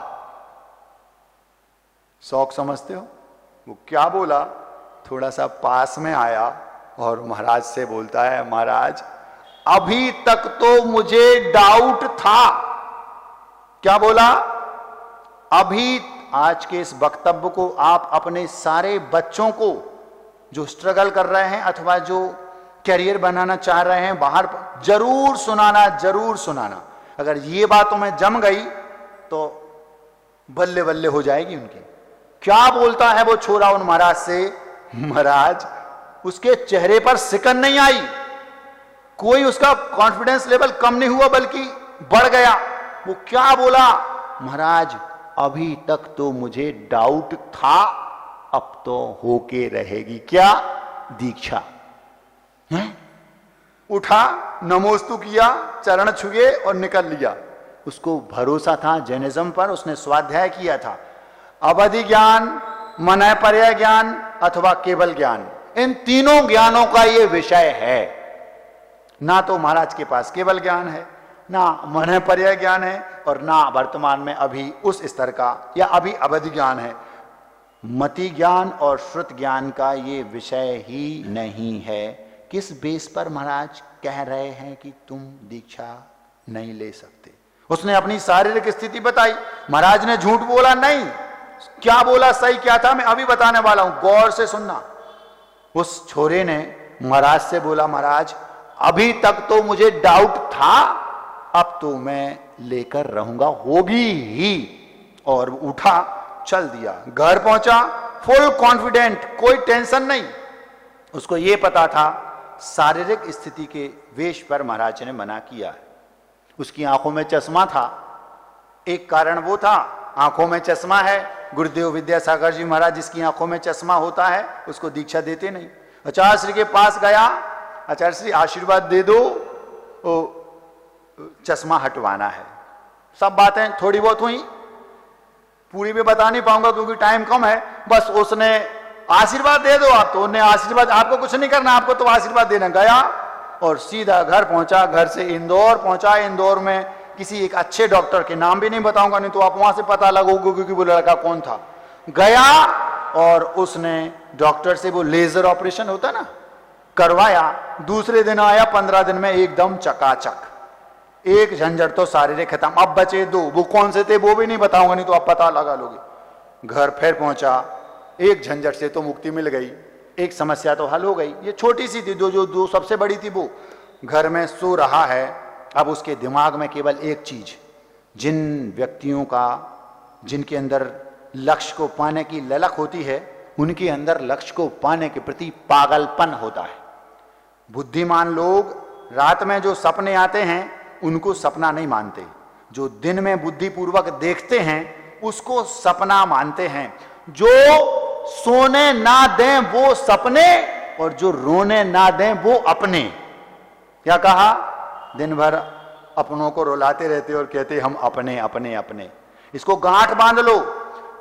Speaker 1: शौक समझते हो? वो क्या बोला, थोड़ा सा पास में आया और महाराज से बोलता है, महाराज अभी तक तो मुझे डाउट था। क्या बोला? अभी आज के इस वक्तव्य को आप अपने सारे बच्चों को जो स्ट्रगल कर रहे हैं अथवा जो कैरियर बनाना चाह रहे हैं बाहर, जरूर सुनाना। अगर ये बात तुम्हें जम गई तो बल्ले बल्ले हो जाएगी उनकी। क्या बोलता है वो छोरा उन महाराज से? महाराज उसके चेहरे पर सिकन नहीं आई, कोई उसका कॉन्फिडेंस लेवल कम नहीं हुआ बल्कि बढ़ गया। वो क्या बोला? महाराज अभी तक तो मुझे डाउट था, अब तो होके रहेगी। क्या? दीक्षा। उठा, नमोस्तु किया, चरण छुए और निकल लिया। उसको भरोसा था जैनिज्म पर, उसने स्वाध्याय किया था। अवधि ज्ञान, मनय पर्याय ज्ञान अथवा केवल ज्ञान, इन तीनों ज्ञानों का ये विषय है। ना तो महाराज के पास केवल ज्ञान है, ना मनय पर्याय ज्ञान है, और ना वर्तमान में अभी उस स्तर का या अभी अवधि ज्ञान है। मति ज्ञान और श्रुत ज्ञान का ये विषय ही नहीं है। किस बेस पर महाराज कह रहे हैं कि तुम दीक्षा नहीं ले सकते? उसने अपनी शारीरिक स्थिति बताई। महाराज ने झूठ बोला नहीं, क्या बोला, सही क्या था, मैं अभी बताने वाला हूं, गौर से सुनना। उस छोरे ने महाराज से बोला, महाराज अभी तक तो मुझे डाउट था, अब तो मैं लेकर रहूंगा, होगी ही। और उठा, चल दिया, घर पहुंचा फुल कॉन्फिडेंट, कोई टेंशन नहीं। उसको यह पता था शारीरिक स्थिति के वेश पर महाराज ने मना किया है। उसकी आंखों में चश्मा था, एक कारण वो था, आंखों में चश्मा है। गुरुदेव विद्यासागर जी महाराज जिसकी आंखों में चश्मा होता है उसको दीक्षा देते नहीं। आचार्य श्री के पास गया, आचार्य श्री आशीर्वाद दे दो, चश्मा हटवाना है। सब बातें थोड़ी बहुत हुई, पूरी भी बता नहीं पाऊंगा क्योंकि टाइम कम है। बस उसने आशीर्वाद दे दो आप, तो उन्हें आशीर्वाद, आपको कुछ नहीं करना, आपको तो आशीर्वाद देना। गया और सीधा घर पहुंचा, घर से इंदौर पहुंचा। इंदौर में किसी एक अच्छे डॉक्टर के, नाम भी नहीं बताऊंगा नहीं तो आप वहां से पता लगोगे क्योंकि वो लड़का कौन था। गया और उसने डॉक्टर से वो लेजर ऑपरेशन होता ना, करवाया। दूसरे दिन आया, 15 दिन में एकदम चकाचक, एक झंझट तो शारीरिक खत्म। अब बचे दो, वो कौन से थे वो भी नहीं बताऊंगा नहीं तो आप पता लगा लोगे। घर फिर पहुंचा, एक झंझट से तो मुक्ति मिल गई, एक समस्या तो हल हो गई। ये छोटी सी थी, जो सबसे बड़ी थी वो घर में सो रहा है। अब उसके दिमाग में केवल एक चीज, जिन व्यक्तियों का, जिनके अंदर लक्ष्य को पाने की ललक होती है, उनके अंदर लक्ष्य को पाने के प्रति पागलपन होता है। बुद्धिमान लोग रात में जो सपने आते हैं उनको सपना नहीं मानते, जो दिन में बुद्धिपूर्वक देखते हैं उसको सपना मानते हैं। जो सोने ना दें वो सपने, और जो रोने ना दें वो अपने। क्या कहा? दिन भर अपनों को रुलाते रहते और कहते हम अपने अपने अपने। इसको गांठ बांध लो,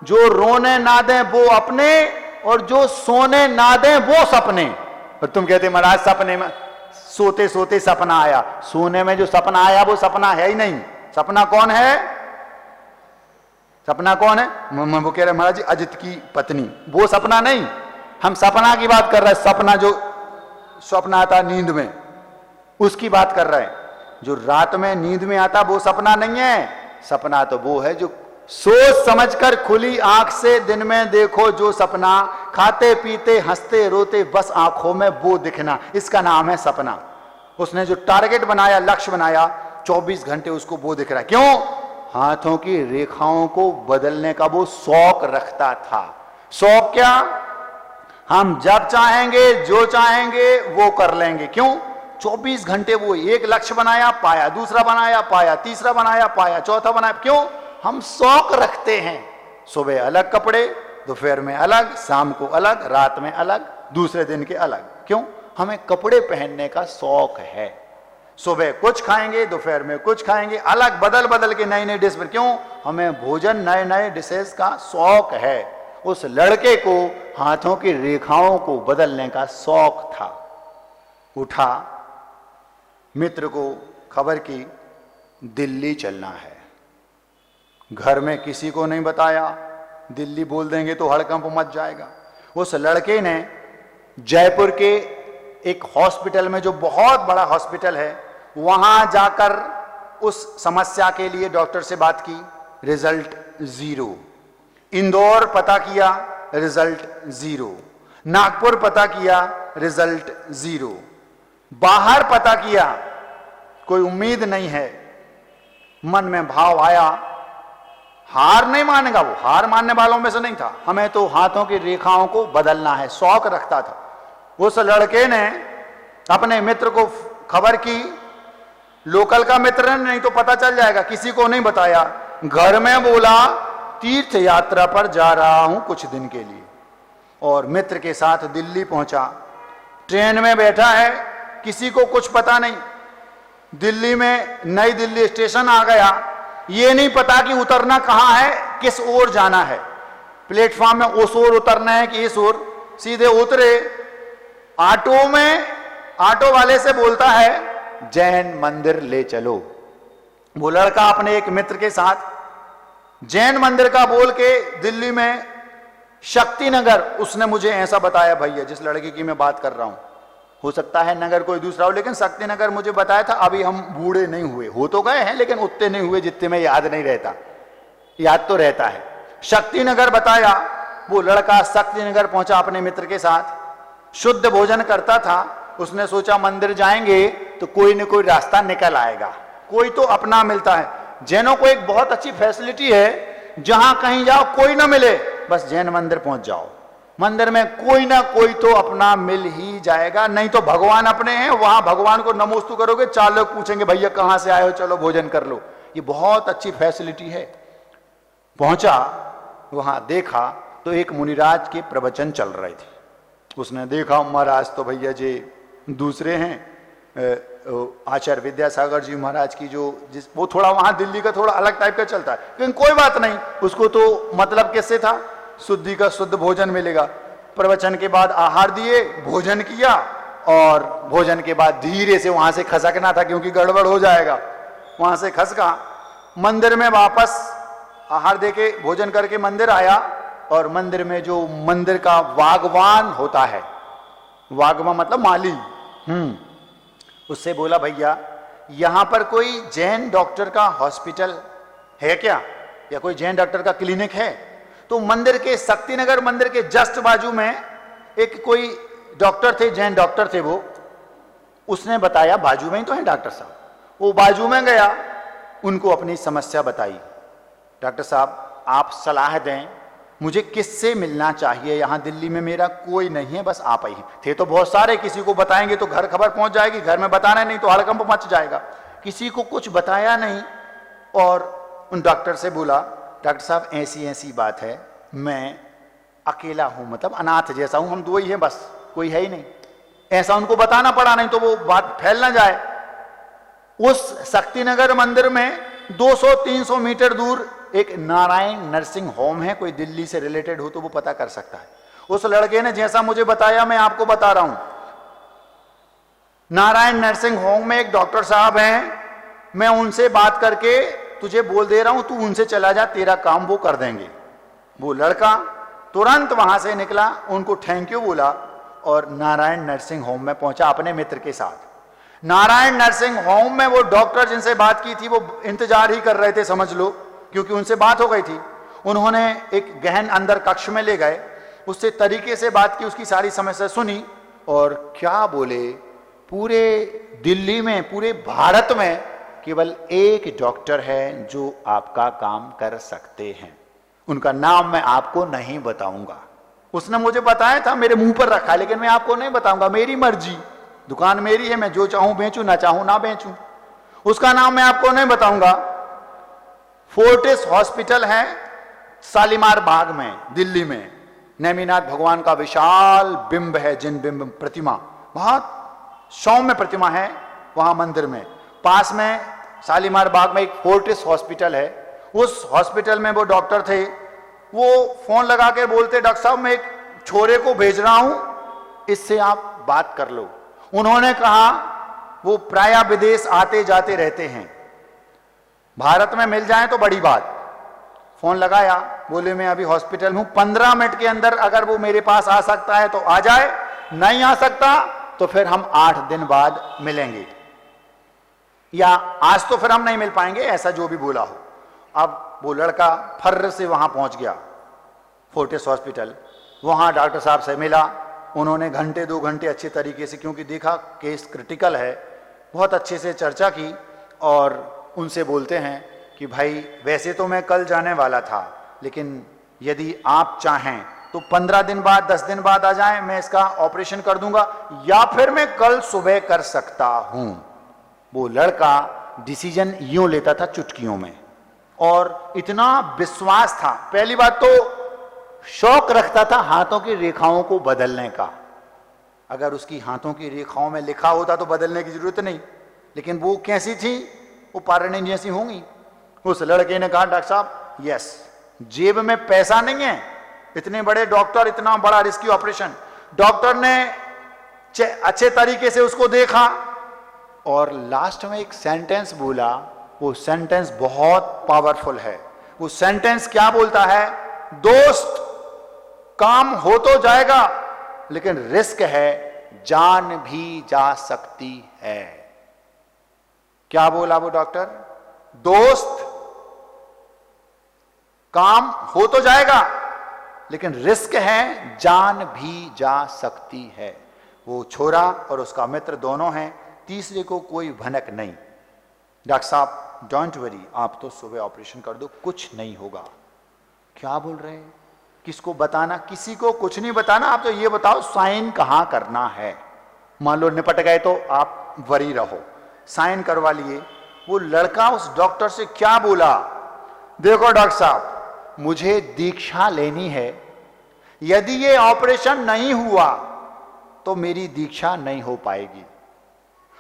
Speaker 1: जो रोने ना दें वो अपने, और जो सोने ना दें वो सपने। और तुम कहते महाराज सपने में सोते सोते सपना आया। सोने में जो सपना आया वो सपना है ही नहीं। सपना कौन है? सपना कौन है? वो कह रहे महाराज जी अजित की पत्नी, वो सपना नहीं। हम सपना की बात कर रहे हैं, सपना जो स्वप्न आता नींद में, उसकी बात कर रहे हैं। जो रात में नींद में आता वो सपना नहीं है। सपना तो वो है जो सोच समझकर खुली आंख से दिन में देखो जो सपना, खाते पीते हंसते रोते बस आंखों में वो दिखना, इसका नाम है सपना। उसने जो टारगेट बनाया, लक्ष्य बनाया, 24 घंटे उसको वो दिख रहा है। क्यों? हाथों की रेखाओं को बदलने का वो शौक रखता था। शौक क्या? हम जब चाहेंगे जो चाहेंगे वो कर लेंगे। क्यों? 24 घंटे वो एक लक्ष्य बनाया, पाया, दूसरा बनाया, पाया, तीसरा बनाया, पाया, चौथा बनाया। क्यों? हम शौक रखते हैं। सुबह अलग कपड़े, दोपहर में अलग, शाम को अलग, रात में अलग, दूसरे दिन के अलग। क्यों? हमें कपड़े पहनने का शौक है। सुबह कुछ खाएंगे, दोपहर में कुछ खाएंगे, अलग बदल बदल के नई नई डिश पर। क्यों? हमें भोजन, नए नए डिशेस का शौक है। उस लड़के को हाथों की रेखाओं को बदलने का शौक था। उठा, मित्र को खबर की दिल्ली चलना है। घर में किसी को नहीं बताया, दिल्ली बोल देंगे तो हड़कंप मच जाएगा। उस लड़के ने जयपुर के एक हॉस्पिटल में, जो बहुत बड़ा हॉस्पिटल है, वहां जाकर उस समस्या के लिए डॉक्टर से बात की। रिजल्ट 0। इंदौर पता किया, रिजल्ट 0। नागपुर पता किया, रिजल्ट 0। बाहर पता किया, कोई उम्मीद नहीं है। मन में भाव आया, हार नहीं मानेगा वो, हार मानने वालों में से नहीं था। हमें तो हाथों की रेखाओं को बदलना है, शौक रखता था। उस लड़के ने अपने मित्र को खबर की। लोकल का मित्र नहीं तो पता चल जाएगा, किसी को नहीं बताया। घर में बोला तीर्थ यात्रा पर जा रहा हूं कुछ दिन के लिए, और मित्र के साथ दिल्ली पहुंचा। ट्रेन में बैठा है, किसी को कुछ पता नहीं। दिल्ली में नई दिल्ली स्टेशन आ गया, ये नहीं पता कि उतरना कहां है, किस ओर जाना है। प्लेटफॉर्म में उस ओर उतरना है कि इस ओर। सीधे उतरे। ऑटो में ऑटो वाले से बोलता है जैन मंदिर ले चलो। वो लड़का अपने एक मित्र के साथ जैन मंदिर का बोल के दिल्ली में शक्ति नगर, उसने मुझे ऐसा बताया भैया, जिस लड़के की मैं बात कर रहा हूं, हो सकता है नगर कोई दूसरा हो, लेकिन शक्ति नगर मुझे बताया था। अभी हम बूढ़े नहीं हुए, हो तो गए हैं लेकिन उतने नहीं हुए जितने में याद नहीं रहता, याद तो रहता है। शक्ति नगर बताया। वो लड़का शक्ति नगर पहुंचा अपने मित्र के साथ। शुद्ध भोजन करता था। उसने सोचा मंदिर जाएंगे तो कोई न कोई रास्ता निकल आएगा, कोई तो अपना मिलता है। जैनों को एक बहुत अच्छी फैसिलिटी है, जहां कहीं जाओ कोई ना मिले, बस जैन मंदिर पहुंच जाओ, मंदिर में कोई ना कोई तो अपना मिल ही जाएगा। नहीं तो भगवान अपने हैं, वहां भगवान को नमोस्तु करोगे, 4 लोग पूछेंगे भैया कहां से आए हो, चलो भोजन कर लो। ये बहुत अच्छी फैसिलिटी है। पहुंचा, वहां देखा तो एक मुनिराज के प्रवचन चल रहे थे। उसने देखा महाराज तो भैया जी दूसरे हैं, आचार्य विद्यासागर जी महाराज की वो थोड़ा वहां दिल्ली का थोड़ा अलग टाइप का चलता है, लेकिन कोई बात नहीं, उसको तो मतलब किससे था, शुद्धि का शुद्ध भोजन मिलेगा। प्रवचन के बाद आहार दिए, भोजन किया, और भोजन के बाद धीरे से वहां से खसकना था क्योंकि गड़बड़ हो जाएगा। वहां से खसका, मंदिर में वापस आहार देके भोजन करके मंदिर आया, और मंदिर में जो मंदिर का वागवान होता है, वागवा मतलब माली, उससे बोला भैया यहां पर कोई जैन डॉक्टर का हॉस्पिटल है क्या, या कोई जैन डॉक्टर का क्लिनिक है? तो मंदिर के शक्तिनगर मंदिर के जस्ट बाजू में एक कोई डॉक्टर थे, जैन डॉक्टर थे वो। उसने बताया बाजू में ही तो है डॉक्टर साहब। वो बाजू में गया, उनको अपनी समस्या बताई। डॉक्टर साहब आप सलाह दें, मुझे किससे मिलना चाहिए, यहां दिल्ली में मेरा कोई नहीं है, बस आप ही थे तो बहुत सारे, किसी को बताएंगे तो घर खबर पहुंच जाएगी, घर में बताना नहीं तो हड़कंप मच जाएगा। किसी को कुछ बताया नहीं, और उन डॉक्टर से बोला डॉक्टर साहब ऐसी ऐसी बात है, मैं अकेला हूं, मतलब अनाथ जैसा हूं, हम 2 ही हैं बस, कोई है ही नहीं। ऐसा उनको बताना पड़ा, नहीं तो वो बात फैल ना जाए। उस शक्तिनगर मंदिर में 200-300 मीटर दूर एक नारायण नर्सिंग होम है, कोई दिल्ली से रिलेटेड हो तो वो पता कर सकता है। उस लड़के ने जैसा मुझे बताया मैं आपको बता रहा हूं। नारायण नर्सिंग होम में एक डॉक्टर साहब हैं, मैं उनसे बात करके तुझे बोल दे रहा हूं, तू उनसे चला जा, तेरा काम वो कर देंगे। वो लड़का तुरंत वहां से निकला, उनको थैंक यू बोला, और नारायण नर्सिंग होम में पहुंचा अपने मित्र के साथ। नारायण नर्सिंग होम में वो डॉक्टर जिनसे बात की थी वो इंतजार ही कर रहे थे, समझ लो, क्योंकि उनसे बात हो गई थी। उन्होंने एक गहन अंदर कक्ष में ले गए, उससे तरीके से बात की, उसकी सारी समस्या सुनी, और क्या बोले, पूरे दिल्ली में, पूरे भारत में केवल एक डॉक्टर है जो आपका काम कर सकते हैं, उनका नाम मैं आपको नहीं बताऊंगा। उसने मुझे बताया था, मेरे मुंह पर रखा, लेकिन मैं आपको नहीं बताऊंगा, मेरी मर्जी, दुकान मेरी है, मैं जो चाहूं बेचूं, ना चाहूं ना बेचूं। उसका नाम मैं आपको नहीं बताऊंगा। फोर्टिस हॉस्पिटल है शालीमार बाग में, दिल्ली में। नेमिनाथ भगवान का विशाल बिंब है, जिन बिंब प्रतिमा, बहुत सौम्य प्रतिमा है वहां मंदिर में। पास में शालीमार बाग में एक फोर्टिस हॉस्पिटल है। उस हॉस्पिटल में वो डॉक्टर थे, वो फोन लगा के बोलते, डॉक्टर साहब मैं एक छोरे को भेज रहा हूं, इससे आप बात कर लो। उन्होंने कहा, वो प्राय विदेश आते जाते रहते हैं, भारत में मिल जाए तो बड़ी बात। फोन लगाया, बोले मैं अभी हॉस्पिटल हूं, 15 मिनट के अंदर अगर वो मेरे पास आ सकता है तो आ जाए, नहीं आ सकता तो फिर हम 8 दिन बाद मिलेंगे, या आज तो फिर हम नहीं मिल पाएंगे, ऐसा जो भी बोला हो। अब वो लड़का फर्र से वहां पहुंच गया फोर्टिस हॉस्पिटल। वहां डॉक्टर साहब से मिला। उन्होंने घंटे 2 घंटे अच्छे तरीके से, क्योंकि देखा केस क्रिटिकल है, बहुत अच्छे से चर्चा की। और उनसे बोलते हैं कि भाई वैसे तो मैं कल जाने वाला था, लेकिन यदि आप चाहें तो 15 दिन बाद 10 दिन बाद आ जाएं, मैं इसका ऑपरेशन कर दूंगा, या फिर मैं कल सुबह कर सकता हूं। वो लड़का डिसीजन यूं लेता था चुटकियों में, और इतना विश्वास था। पहली बात तो शौक रखता था हाथों की रेखाओं को बदलने का। अगर उसकी हाथों की रेखाओं में लिखा होता तो बदलने की जरूरत नहीं, लेकिन वो कैसी थी, वो पारायण जैसी होंगी। उस लड़के ने कहा, डॉक्टर साहब यस, जेब में पैसा नहीं है, इतने बड़े डॉक्टर, इतना बड़ा रिस्की ऑपरेशन। डॉक्टर ने अच्छे तरीके से उसको देखा और लास्ट में एक सेंटेंस बोला। वो सेंटेंस बहुत पावरफुल है। वो सेंटेंस क्या बोलता है, दोस्त काम हो तो जाएगा, लेकिन रिस्क है, जान भी जा सकती है। क्या बोला वो डॉक्टर, दोस्त काम हो तो जाएगा, लेकिन रिस्क है, जान भी जा सकती है। वो छोरा और उसका मित्र दोनों हैं, तीसरे को कोई भनक नहीं। डॉक्टर साहब डोंट वरी, आप तो सुबह ऑपरेशन कर दो, कुछ नहीं होगा। क्या बोल रहे हैं, किसको बताना, किसी को कुछ नहीं बताना, आप तो ये बताओ साइन कहां करना है। मान लो निपट गए तो आप वरी रहो, साइन करवा लिए। वो लड़का उस डॉक्टर से क्या बोला, देखो डॉक्टर साहब मुझे दीक्षा लेनी है, यदि ये ऑपरेशन नहीं हुआ तो मेरी दीक्षा नहीं हो पाएगी,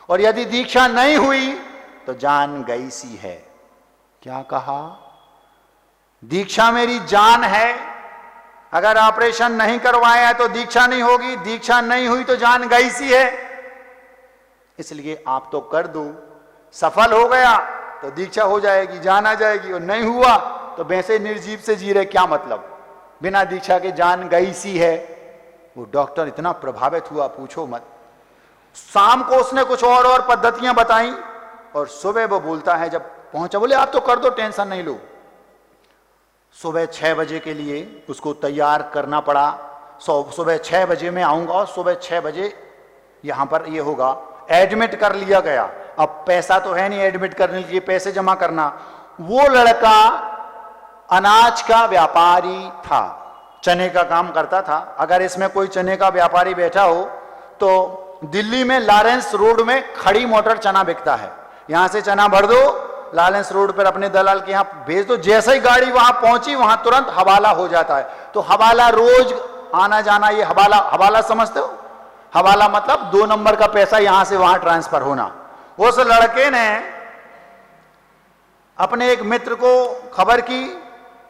Speaker 1: और यदि दीक्षा नहीं हुई तो जान गई सी है। क्या कहा, दीक्षा मेरी जान है, अगर ऑपरेशन नहीं करवाया तो दीक्षा नहीं होगी, दीक्षा नहीं हुई तो जान गई सी है, इसलिए आप तो कर दो। सफल हो गया तो दीक्षा हो जाएगी, जान आ जाएगी, और नहीं हुआ तो वैसे निर्जीव से जी रहे, क्या मतलब, बिना दीक्षा के जान गई सी है। वो डॉक्टर इतना प्रभावित हुआ, पूछो मत। शाम को उसने कुछ और पद्धतियां बताई, और सुबह वो बोलता है जब पहुंचा, बोले आप तो कर दो, टेंशन नहीं लो। सुबह 6 बजे के लिए उसको तैयार करना पड़ा। सुबह 6 बजे मैं आऊंगा और सुबह 6 बजे यहां पर ये होगा। एडमिट कर लिया गया। अब पैसा तो है नहीं एडमिट करने के लिए, पैसे जमा करना। वो लड़का अनाज का व्यापारी था, चने का काम करता था। अगर इसमें कोई चने का व्यापारी बैठा हो तो दिल्ली में लॉरेंस रोड में खड़ी मोटर चना बिकता है, यहां से चना भर दो, लॉरेंस रोड पर अपने दलाल के यहां भेज दो, जैसे ही गाड़ी वहां पहुंची वहां तुरंत हवाला हो जाता है। तो हवाला रोज आना जाना, ये हवाला समझते हो, हवाला मतलब 2 नंबर का पैसा यहां से वहां ट्रांसफर होना। उस लड़के ने अपने एक मित्र को खबर की,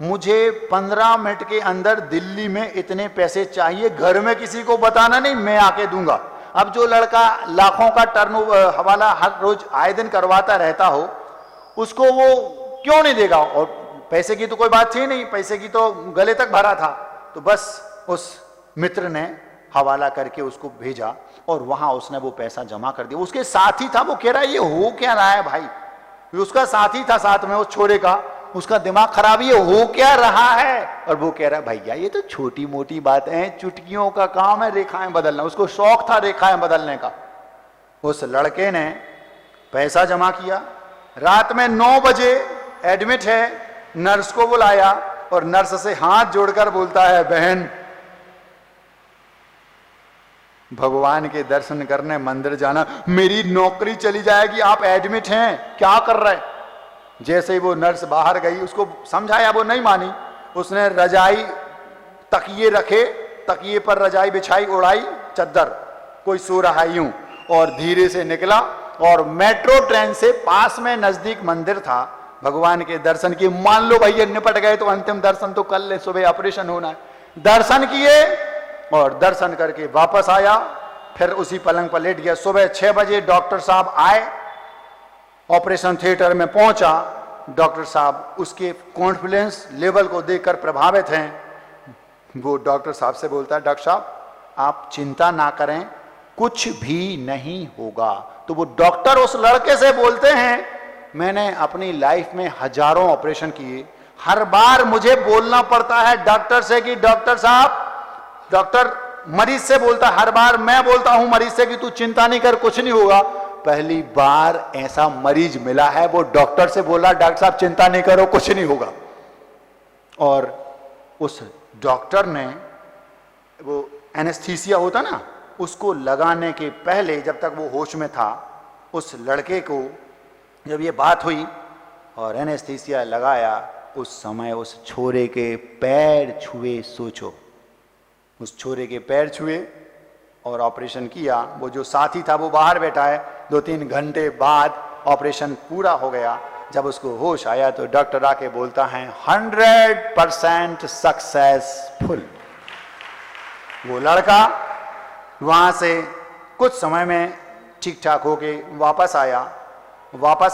Speaker 1: मुझे 15 मिनट के अंदर दिल्ली में इतने पैसे चाहिए, घर में किसी को बताना नहीं, मैं आके दूंगा। अब जो लड़का लाखों का टर्नओवर हवाला हर रोज आए दिन करवाता रहता हो, उसको वो क्यों नहीं देगा। और पैसे की तो कोई बात थी नहीं, पैसे की तो गले तक भरा था। तो बस उस मित्र ने हवाला करके उसको भेजा, और वहां उसने वो पैसा जमा कर दिया। उसके साथी था, वो कह रहा है ये हो क्या रहा है भाई, उसका साथी था साथ में, उस छोरे का, उसका दिमाग खराब, ये हो क्या रहा है। और वो कह रहा है भैया ये तो छोटी मोटी बातें हैं, चुटकियों का काम है रेखाएं बदलना। उसको शौक था रेखाएं बदलने का। उस लड़के ने पैसा जमा किया, रात में 9 बजे एडमिट है, नर्स को बुलाया और नर्स से हाथ जोड़कर बोलता है, बहन भगवान के दर्शन करने मंदिर जाना, मेरी नौकरी चली जाएगी, आप एडमिट हैं, क्या कर रहे हैं। जैसे ही वो नर्स बाहर गई, उसको समझाया, वो नहीं मानी। उसने रजाई तकिए रखे, तकिए पर रजाई बिछाई, उड़ाई चद्दर, कोई सो रहा यूं, और धीरे से निकला और मेट्रो ट्रेन से पास में नजदीक मंदिर था, भगवान के दर्शन किए। मान लो भैया निपट गए तो अंतिम दर्शन तो कर ले, सुबह ऑपरेशन होना है। दर्शन किए और दर्शन करके वापस आया, फिर उसी पलंग पर लेट गया। सुबह 6 बजे डॉक्टर साहब आए, ऑपरेशन थिएटर में पहुंचा। डॉक्टर साहब उसके कॉन्फिडेंस लेवल को देखकर प्रभावित हैं। वो डॉक्टर साहब से बोलता है, डॉक्टर साहब आप चिंता ना करें, कुछ भी नहीं होगा। तो वो डॉक्टर उस लड़के से बोलते हैं, मैंने अपनी लाइफ में हजारों ऑपरेशन किए, हर बार मुझे बोलना पड़ता है डॉक्टर से कि डॉक्टर साहब, डॉक्टर मरीज से बोलता है, हर बार मैं बोलता हूं मरीज से कि तू चिंता नहीं कर, कुछ नहीं होगा। पहली बार ऐसा मरीज मिला है, वो डॉक्टर से बोला, डॉक्टर साहब चिंता नहीं करो, कुछ नहीं होगा। और उस डॉक्टर ने, वो एनेस्थीसिया होता ना, उसको लगाने के पहले, जब तक वो होश में था, उस लड़के को जब ये बात हुई और एनेस्थीसिया लगाया, उस समय उस छोरे के पैर छुए। सोचो, उस छोरे के पैर छुए और ऑपरेशन किया। वो जो साथी था वो बाहर बैठा है। 2-3 घंटे बाद ऑपरेशन पूरा हो गया। जब उसको होश आया तो डॉक्टर आके बोलता है, 100% सक्सेसफुल। वो लड़का वहां से कुछ समय में ठीक ठाक होके वापस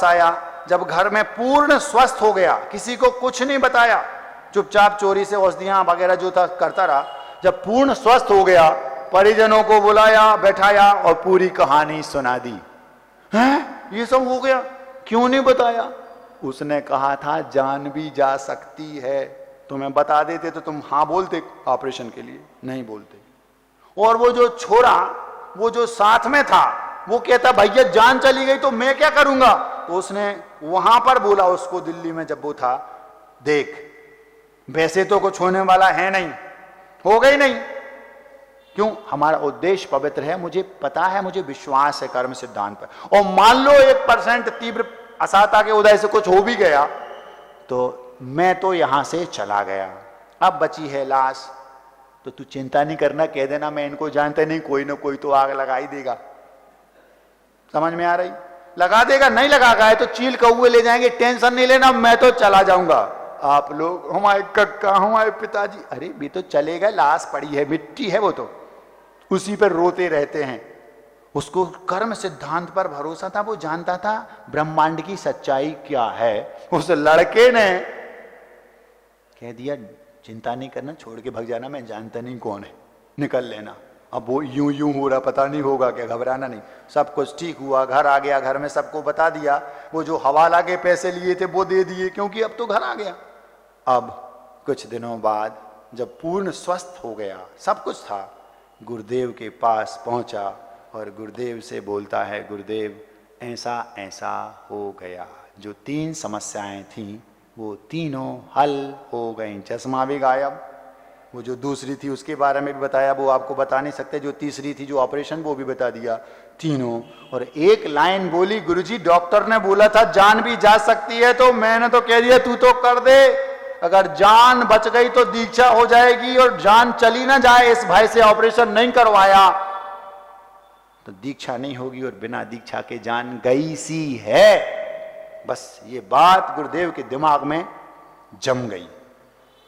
Speaker 1: आया। जब घर में पूर्ण स्वस्थ हो गया, किसी को कुछ नहीं बताया, चुपचाप चोरी से औषधियां वगैरह जो था करता रहा। जब पूर्ण स्वस्थ हो गया, परिजनों को बुलाया, बैठाया और पूरी कहानी सुना दी। हैं, ये सब हो गया, क्यों नहीं बताया? उसने कहा था जान भी जा सकती है, तुम्हें बता देते तो तुम हाँ बोलते ऑपरेशन के लिए, नहीं बोलते। और वो जो छोरा, वो जो साथ में था, वो कहता भैया जान चली गई तो मैं क्या करूंगा। तो उसने वहां पर बोला उसको, दिल्ली में जब वो था, देख वैसे तो कुछ होने वाला है नहीं, हो गई नहीं, क्यों, हमारा उद्देश्य पवित्र है, मुझे पता है, मुझे विश्वास है कर्म सिद्धांत पर। और मान लो 1% तीव्र असाता के उदय से कुछ हो भी गया तो मैं तो यहां से चला गया, अब बची है लाश, तो तू चिंता नहीं करना, कह देना मैं इनको जानता नहीं, कोई ना कोई तो आग लगा ही देगा। समझ में आ रही? लगा देगा, नहीं लगा है तो चील कौए ले जाएंगे, टेंशन नहीं लेना, मैं तो चला जाऊंगा। आप लोग, हमारे कक्का, हमारे पिताजी, अरे भी तो चलेगा, लाश पड़ी है, मिट्टी है, वो तो उसी पर रोते रहते हैं। उसको कर्म सिद्धांत पर भरोसा था, वो जानता था ब्रह्मांड की सच्चाई क्या है। उस लड़के ने कह दिया चिंता नहीं करना, छोड़ के भाग जाना, मैं जानता नहीं कौन है, निकल लेना। अब वो यूं यूं हो रहा, पता नहीं होगा क्या, घबराना नहीं। सब कुछ ठीक हुआ, घर आ गया, घर में सबको बता दिया। वो जो हवाला के पैसे लिए थे वो दे दिए, क्योंकि अब तो घर आ गया। अब कुछ दिनों बाद जब पूर्ण स्वस्थ हो गया, सब कुछ था, गुरुदेव के पास पहुंचा और गुरुदेव से बोलता है, गुरुदेव ऐसा ऐसा हो गया, जो 3 समस्याएं थीं वो तीनों हल हो गई। चश्मा भी गायब, वो जो दूसरी थी उसके बारे में भी बताया, वो आपको बता नहीं सकते, जो तीसरी थी जो ऑपरेशन, वो भी बता दिया, तीनों। और एक लाइन बोली, गुरुजी डॉक्टर ने बोला था जान भी जा सकती है, तो मैंने तो कह दिया तू तो कर दे, अगर जान बच गई तो दीक्षा हो जाएगी, और जान चली ना जाए, इस भाई से ऑपरेशन नहीं करवाया तो दीक्षा नहीं होगी, और बिना दीक्षा के जान गई सी है। बस ये बात गुरुदेव के दिमाग में जम गई।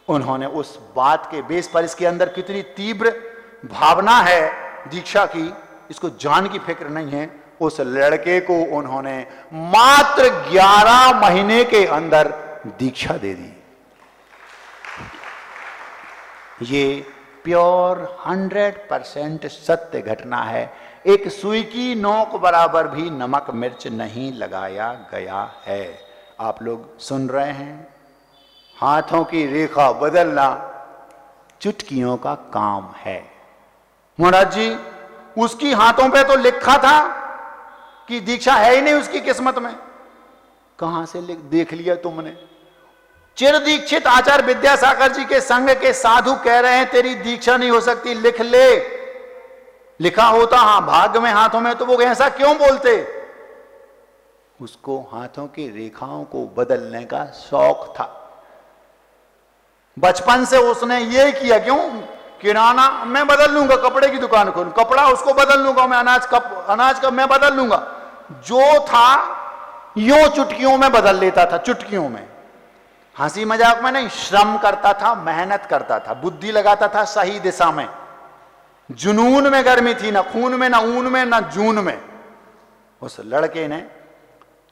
Speaker 1: उन्होंने उस बात के बेस पर, इसके अंदर कितनी तीव्र भावना है दीक्षा की, इसको जान की फिक्र नहीं है। उस लड़के को उन्होंने मात्र 11 महीने के अंदर दीक्षा दे दी। ये प्योर 100% सत्य घटना है। एक सुई की नोक बराबर भी नमक मिर्च नहीं लगाया गया है। आप लोग सुन रहे हैं, हाथों की रेखा बदलना चुटकियों का काम है। महाराज जी, उसकी हाथों पे तो लिखा था कि दीक्षा है ही नहीं उसकी किस्मत में, कहां से देख लिया तुमने? चिर दीक्षित आचार्य विद्यासागर जी के संग के साधु कह रहे हैं तेरी दीक्षा नहीं हो सकती, लिख ले। लिखा होता हां भाग्य में हाथों में, तो वो ऐसा क्यों बोलते? उसको हाथों की रेखाओं को बदलने का शौक था। बचपन से उसने ये किया। क्यों? किराना मैं बदल लूंगा, कपड़े की दुकान खोलूं, कपड़ा उसको बदल लूंगा, मैं अनाज का मैं बदल लूंगा। जो था यूं चुटकियों में बदल लेता था, चुटकियों में। हंसी मजाक में नहीं, श्रम करता था, मेहनत करता था, बुद्धि लगाता था सही दिशा में। जुनून में गर्मी थी, ना खून में, ना ऊन में, ना जून में। उस लड़के ने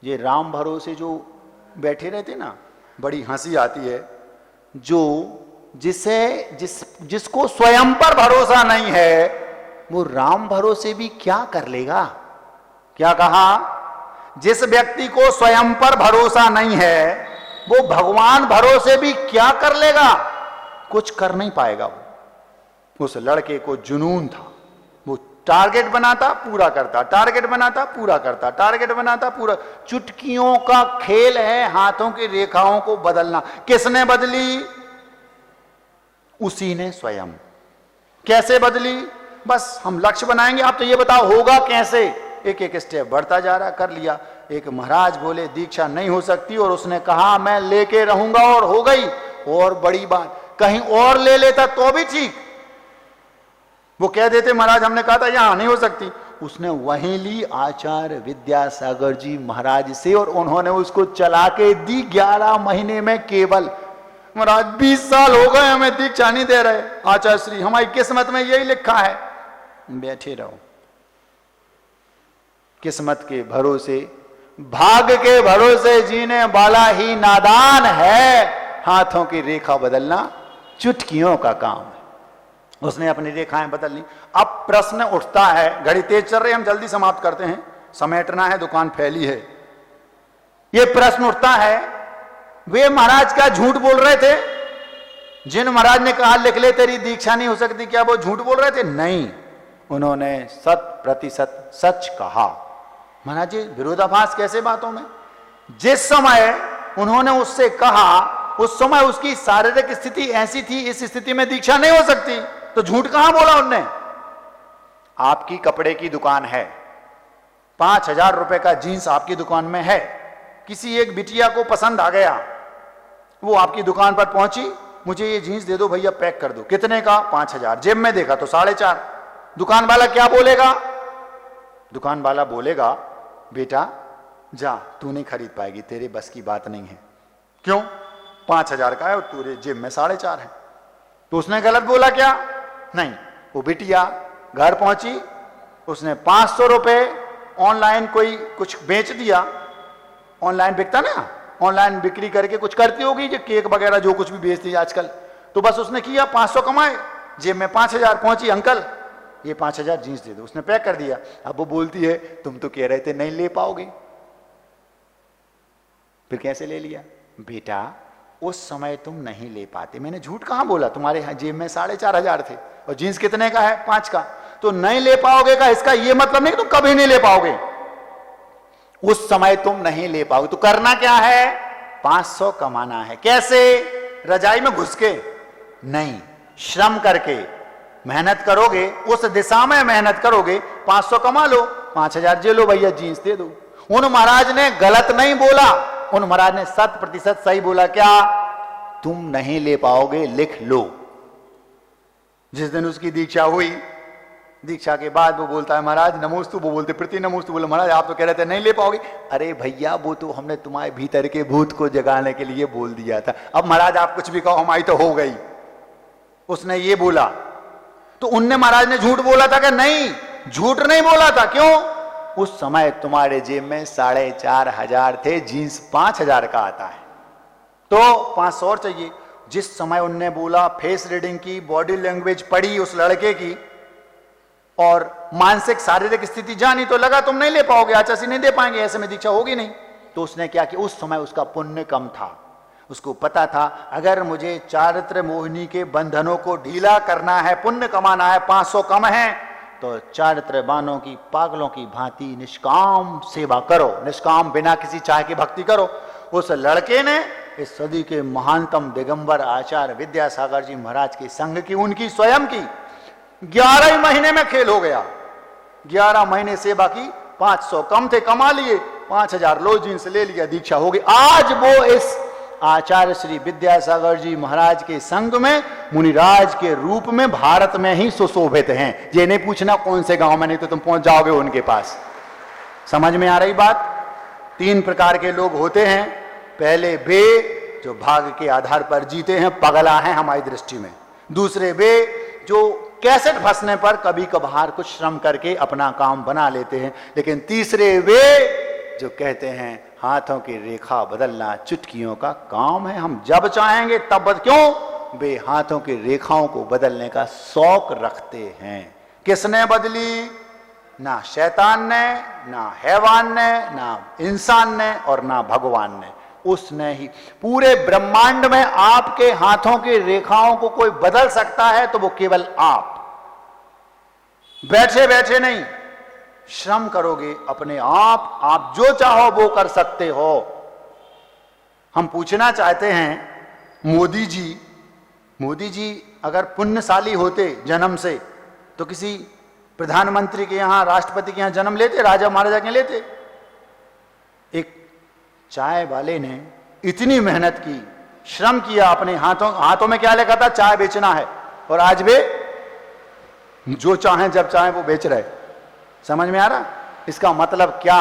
Speaker 1: ये राम भरोसे जो बैठे रहते ना, बड़ी हंसी आती है। जो जिसको स्वयं पर भरोसा नहीं है वो राम भरोसे भी क्या कर लेगा? क्या कहा? जिस व्यक्ति को स्वयं पर भरोसा नहीं है वो भगवान भरोसे भी क्या कर लेगा? कुछ कर नहीं पाएगा वो। उस लड़के को जुनून था, वो टारगेट बनाता पूरा करता, टारगेट बनाता पूरा करता, टारगेट बनाता पूरा। चुटकियों का खेल है हाथों की रेखाओं को बदलना। किसने बदली? उसी ने स्वयं। कैसे बदली? बस हम लक्ष्य बनाएंगे, आप तो ये बताओ होगा कैसे? एक एक स्टेप बढ़ता जा रहा, कर लिया। एक महाराज बोले दीक्षा नहीं हो सकती, और उसने कहा मैं लेके रहूंगा, और हो गई। और बड़ी बात, कहीं और ले लेता तो भी ठीक। वो कह देते महाराज हमने कहा था यहां नहीं हो सकती, उसने वहीं ली आचार्य विद्यासागर जी महाराज से, और उन्होंने उसको चला के दी 11 महीने में केवल। महाराज 20 साल हो गए हमें दीक्षा नहीं दे रहे। आचार्य श्री हमारी किस्मत में यही लिखा है। बैठे रहो, किस्मत के भरोसे, भाग्य के भरोसे जीने वाला ही नादान है। हाथों की रेखा बदलना चुटकियों का काम है। उसने अपनी रेखाएं बदल ली। अब प्रश्न उठता है, घड़ी तेज चल रही, हम जल्दी समाप्त करते हैं, समेटना है, दुकान फैली है। यह प्रश्न उठता है, वे महाराज क्या झूठ बोल रहे थे? जिन महाराज ने कहा लिख ले तेरी दीक्षा नहीं हो सकती, क्या वो झूठ बोल रहे थे? नहीं, उन्होंने 100% सच कहा। महाराज जी विरोधाभास कैसे बातों में? जिस समय उन्होंने उससे कहा उस समय उसकी शारीरिक स्थिति ऐसी थी, इस स्थिति में दीक्षा नहीं हो सकती, तो झूठ कहां बोला उनने? आपकी कपड़े की दुकान है, 5,000 रुपए का जीन्स आपकी दुकान में है, किसी एक बिटिया को पसंद आ गया, वो आपकी दुकान पर पहुंची, मुझे ये जीन्स दे दो भैया, पैक कर दो। कितने का? 5,000। जेब में देखा तो 4.5। दुकान वाला क्या बोलेगा? दुकान वाला बोलेगा बेटा जा, तू नहीं खरीद पाएगी, तेरे बस की बात नहीं है। क्यों? 5,000 का है और तेरे जेब में 4.5 है। तो उसने गलत बोला क्या? नहीं। वो बिटिया घर पहुंची, उसने 500 रुपए ऑनलाइन कोई कुछ बेच दिया। ऑनलाइन बिकता ना, ऑनलाइन बिक्री करके कुछ करती होगी, जो केक वगैरह जो कुछ भी बेचती है आजकल। तो बस उसने किया, 500 कमाए, जेब में 5,000। पहुंची, अंकल ये 5,000 जीन्स दे दो। उसने पैक कर दिया। अब वो बोलती है तुम तो कह रहे थे नहीं ले पाओगे, फिर कैसे ले लिया? बेटा उस समय तुम नहीं ले पाते, मैंने झूठ कहां बोला? तुम्हारे जेब में 4,500 थे और जीन्स कितने का है? 5 का। तो नहीं ले पाओगे का इसका ये मतलब नहीं कि तुम कभी नहीं ले पाओगे, उस समय तुम नहीं ले पाओगे। तो करना क्या है? 500 कमाना है। कैसे? रजाई में घुस के नहीं, श्रम करके मेहनत करोगे, उस दिशा में मेहनत करोगे, 500 कमा लो, 5,000 जे लो भैया, जीन्स दे दो। उन महाराज ने गलत नहीं बोला, उन महाराज ने 100% सही बोला। क्या? तुम नहीं ले पाओगे, लिख लो। जिस दिन उसकी दीक्षा हुई, दीक्षा के बाद वो बोलता है महाराज नमोस्तु, वो बोलते प्रति नमोस्तु। बोले महाराज आप तो कह रहे थे नहीं ले पाओगे। अरे भैया वो तो हमने तुम्हारे भीतर के भूत को जगाने के लिए बोल दिया था, अब महाराज आप कुछ भी कहो हमारी तो हो गई। उसने ये बोला। तो उनने महाराज ने झूठ बोला था कि नहीं? झूठ नहीं बोला था। क्यों? उस समय तुम्हारे जेब में 4,500 थे, जीन्स 5,000 का आता है, तो 500 और चाहिए। जिस समय उनने बोला, फेस रीडिंग की, बॉडी लैंग्वेज पढ़ी उस लड़के की और मानसिक शारीरिक स्थिति जानी, तो लगा तुम नहीं ले पाओगे, आचार्य नहीं दे पाएंगे, ऐसे में दीक्षा होगी नहीं। तो उसने क्या किया? उस समय उसका पुण्य कम था, उसको पता था अगर मुझे चारित्र मोहिनी के बंधनों को ढीला करना है, पुण्य कमाना है, 500 कम है, तो चारित्रवानों की, पागलों की भांति निष्काम सेवा करो, निष्काम बिना किसी चाह की भक्ति करो। उस लड़के ने इस सदी के महानतम दिगंबर आचार्य विद्यासागर जी महाराज के संग की, उनकी स्वयं की 11 ही महीने में खेल हो गया। 11 महीने सेवा की, 500 कम थे, कमा लिए, 5000 लोजीन से ले लिया, दीक्षा हो गई। आज वो इस आचार्य श्री विद्यासागर जी महाराज के संग में मुनिराज के रूप में भारत में ही सुशोभित हैं। ये नहीं पूछना कौन से गांव में, नहीं तो तुम पहुंच जाओगे उनके पास। समझ में आ रही बात? 3 प्रकार के लोग होते हैं। पहले वे जो भाग्य के आधार पर जीते हैं, पगला हैं हमारी दृष्टि में। दूसरे वे जो कैसेट फंसने पर कभी कभार कुछ श्रम करके अपना काम बना लेते हैं। लेकिन तीसरे वे जो कहते हैं हाथों की रेखा बदलना चुटकियों का काम है, हम जब चाहेंगे तब क्यों? वे हाथों की रेखाओं को बदलने का शौक रखते हैं। किसने बदली? ना शैतान ने, ना हैवान ने, ना इंसान ने और ना भगवान ने। उसने ही पूरे ब्रह्मांड में आपके हाथों की रेखाओं को कोई बदल सकता है तो वो केवल आप। बैठे बैठे नहीं, श्रम करोगे अपने आप जो चाहो वो कर सकते हो। हम पूछना चाहते हैं मोदी जी अगर पुण्यशाली होते जन्म से तो किसी प्रधानमंत्री के यहां, राष्ट्रपति के यहां जन्म लेते, राजा महाराजा के लेते? एक चाय वाले ने इतनी मेहनत की, श्रम किया, अपने हाथों में क्या लिखा था? चाय बेचना है, और आज वे जो चाहें जब चाहें वो बेच रहे। समझ में आ रहा? इसका मतलब क्या?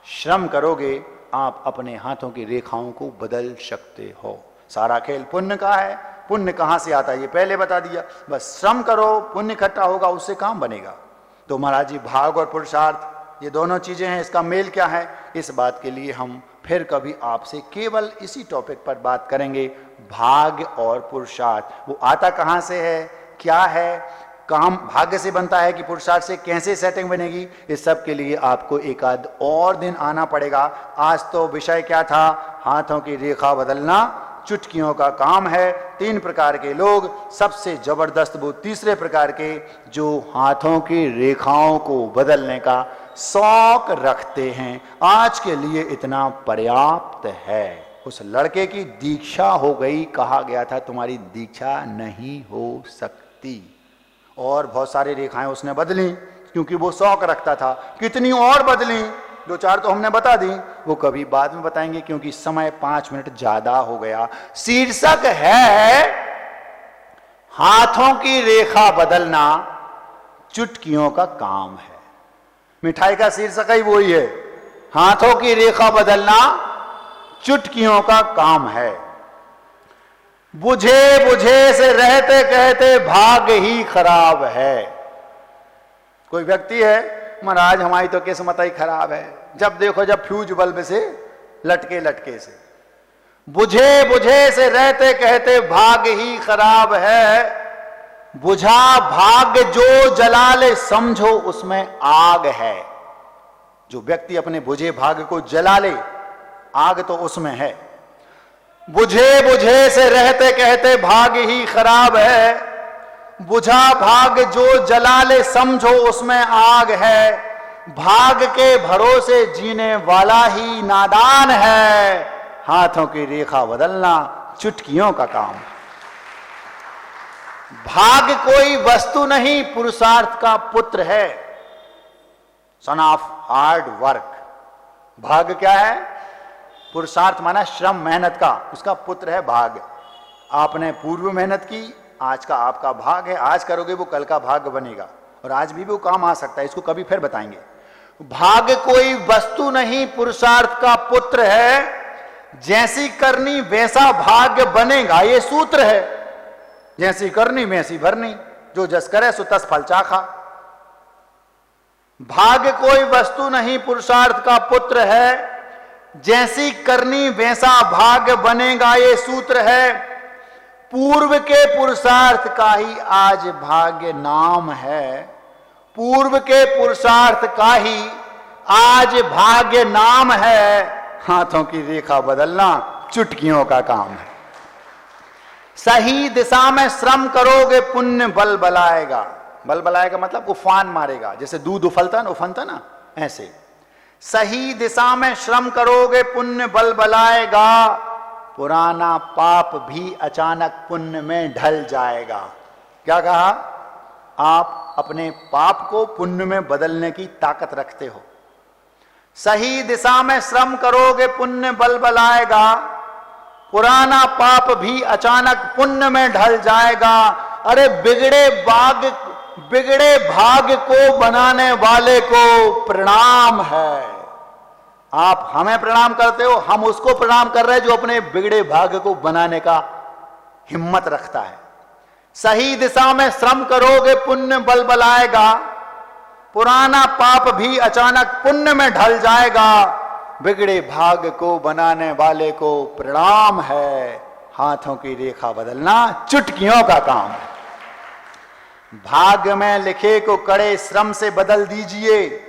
Speaker 1: श्रम करोगे आप अपने हाथों की रेखाओं को बदल सकते हो। सारा खेल पुण्य का है। पुण्य कहां से आता है ये पहले बता दिया। बस श्रम करो, पुण्य इकट्ठा होगा, उससे काम बनेगा। तो महाराज जी, भाग और पुरुषार्थ ये दोनों चीजें हैं, इसका मेल क्या है? इस बात के लिए हम फिर कभी आपसे केवल इसी टॉपिक पर बात करेंगे। भाग्य और पुरुषार्थ वो आता कहां से है, क्या है, काम भाग्य से बनता है कि पुरुषार्थ से, कैसे सेटिंग बनेगी, इस सब के लिए आपको एक आध और दिन आना पड़ेगा। आज तो विषय क्या था? हाथों की रेखा बदलना चुटकियों का काम है। 3 प्रकार के लोग, सबसे जबरदस्त वो तीसरे प्रकार के जो हाथों की रेखाओं को बदलने का शौक रखते हैं। आज के लिए इतना पर्याप्त है। उस लड़के की दीक्षा हो गई, कहा गया था तुम्हारी दीक्षा नहीं हो सकती, और बहुत सारी रेखाएं उसने बदली क्योंकि वो शौक रखता था। कितनी और बदली, 2-4 तो हमने बता दी, वो कभी बाद में बताएंगे क्योंकि समय 5 मिनट ज्यादा हो गया। शीर्षक है हाथों की रेखा बदलना चुटकियों का काम है। मिठाई का शीर्षक ही वही है, हाथों की रेखा बदलना चुटकियों का काम है। बुझे बुझे से रहते कहते भाग्य ही खराब है। कोई व्यक्ति है, महाराज हमारी तो किस्मत ही खराब है, जब देखो जब फ्यूज बल्ब से लटके से। बुझे बुझे से रहते कहते भाग्य ही खराब है। बुझा भाग्य जो जला ले समझो उसमें आग है। जो व्यक्ति अपने बुझे भाग्य को जला ले, आग तो उसमें है। बुझे बुझे से रहते कहते भाग्य ही खराब है। बुझा भाग्य जो जला ले समझो उसमें आग है। भाग्य के भरोसे जीने वाला ही नादान है। हाथों की रेखा बदलना चुटकियों का काम। भाग्य कोई वस्तु नहीं, पुरुषार्थ का पुत्र है, सन ऑफ हार्ड वर्क। भाग्य क्या है? पुरुषार्थ माना श्रम, मेहनत का, उसका पुत्र है भाग्य। आपने पूर्व मेहनत की, आज का आपका भाग है, आज करोगे वो कल का भाग्य बनेगा, और आज भी वो काम आ सकता है, इसको कभी फिर बताएंगे। भाग्य कोई वस्तु नहीं, पुरुषार्थ का पुत्र है। जैसी करनी वैसा भाग्य बनेगा, ये सूत्र है। जैसी करनी वैसी भरनी, जो जस करे सो तस फल चाखा। भाग्य कोई वस्तु नहीं, पुरुषार्थ का पुत्र है। जैसी करनी वैसा भाग्य बनेगा, ये सूत्र है। पूर्व के पुरुषार्थ का ही आज भाग्य नाम है। पूर्व के पुरुषार्थ का ही आज भाग्य नाम है। हाथों की रेखा बदलना चुटकियों का काम है। सही दिशा में श्रम करोगे पुण्य बल बलाएगा। बलबलाएगा मतलब उफान मारेगा, जैसे दूध उफनता ना, ऐसे। सही दिशा में श्रम करोगे पुण्य बलबलाएगा, पुराना पाप भी अचानक पुण्य में ढल जाएगा। क्या कहा? आप अपने पाप को पुण्य में बदलने की ताकत रखते हो। सही दिशा में श्रम करोगे पुण्य बलबलाएगा, पुराना पाप भी अचानक पुण्य में ढल जाएगा। अरे बिगड़े भाग को बनाने वाले को प्रणाम है। आप हमें प्रणाम करते हो, हम उसको प्रणाम कर रहे हैं जो अपने बिगड़े भाग को बनाने का हिम्मत रखता है। सही दिशा में श्रम करोगे पुण्य बलबलाएगा, पुराना पाप भी अचानक पुण्य में ढल जाएगा। बिगड़े भाग को बनाने वाले को प्रणाम है। हाथों की रेखा बदलना चुटकियों का काम है। भाग में लिखे को कड़े श्रम से बदल दीजिए,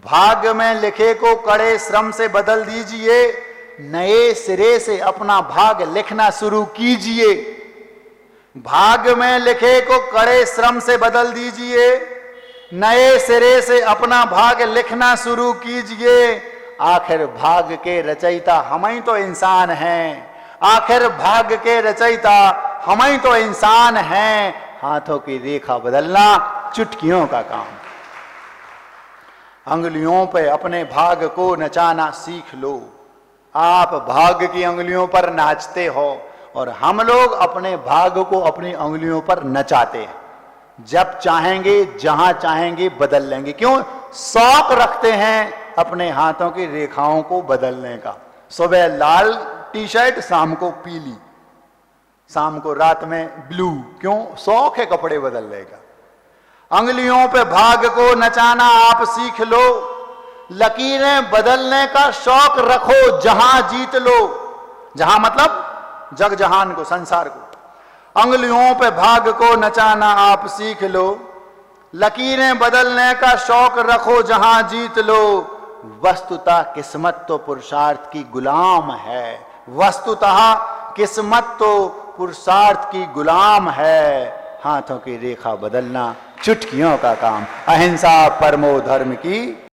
Speaker 1: भाग में लिखे को कड़े श्रम से बदल दीजिए। नए सिरे से अपना भाग लिखना शुरू कीजिए। भाग में लिखे को कड़े श्रम से बदल दीजिए, नए सिरे से अपना भाग लिखना शुरू कीजिए। आखिर भाग के रचयिता हम ही तो इंसान हैं, आखिर भाग के रचयिता हम ही तो इंसान हैं। हाथों की रेखा बदलना चुटकियों का काम। अंगुलियों पे अपने भाग को नचाना सीख लो। आप भाग की अंगुलियों पर नाचते हो और हम लोग अपने भाग को अपनी अंगुलियों पर नचाते हैं। जब चाहेंगे जहां चाहेंगे बदल लेंगे। क्यों? शौक रखते हैं अपने हाथों की रेखाओं को बदलने का। सुबह लाल टी शर्ट, शाम को पीली, शाम को रात में ब्लू। क्यों? शौक है कपड़े बदलने का। अंगुलियों पे भाग को नचाना आप सीख लो। लकीरें बदलने का शौक रखो, जहां जीत लो। जहां मतलब जग जहान को, संसार को। अंगुलियों पे भाग को नचाना आप सीख लो। लकीरें बदलने का शौक रखो, जहां जीत लो। वस्तुतः किस्मत तो पुरुषार्थ की गुलाम है। वस्तुतः किस्मत तो पुरुषार्थ की गुलाम है। हाथों की रेखा बदलना चुटकियों का काम। अहिंसा परमो धर्म की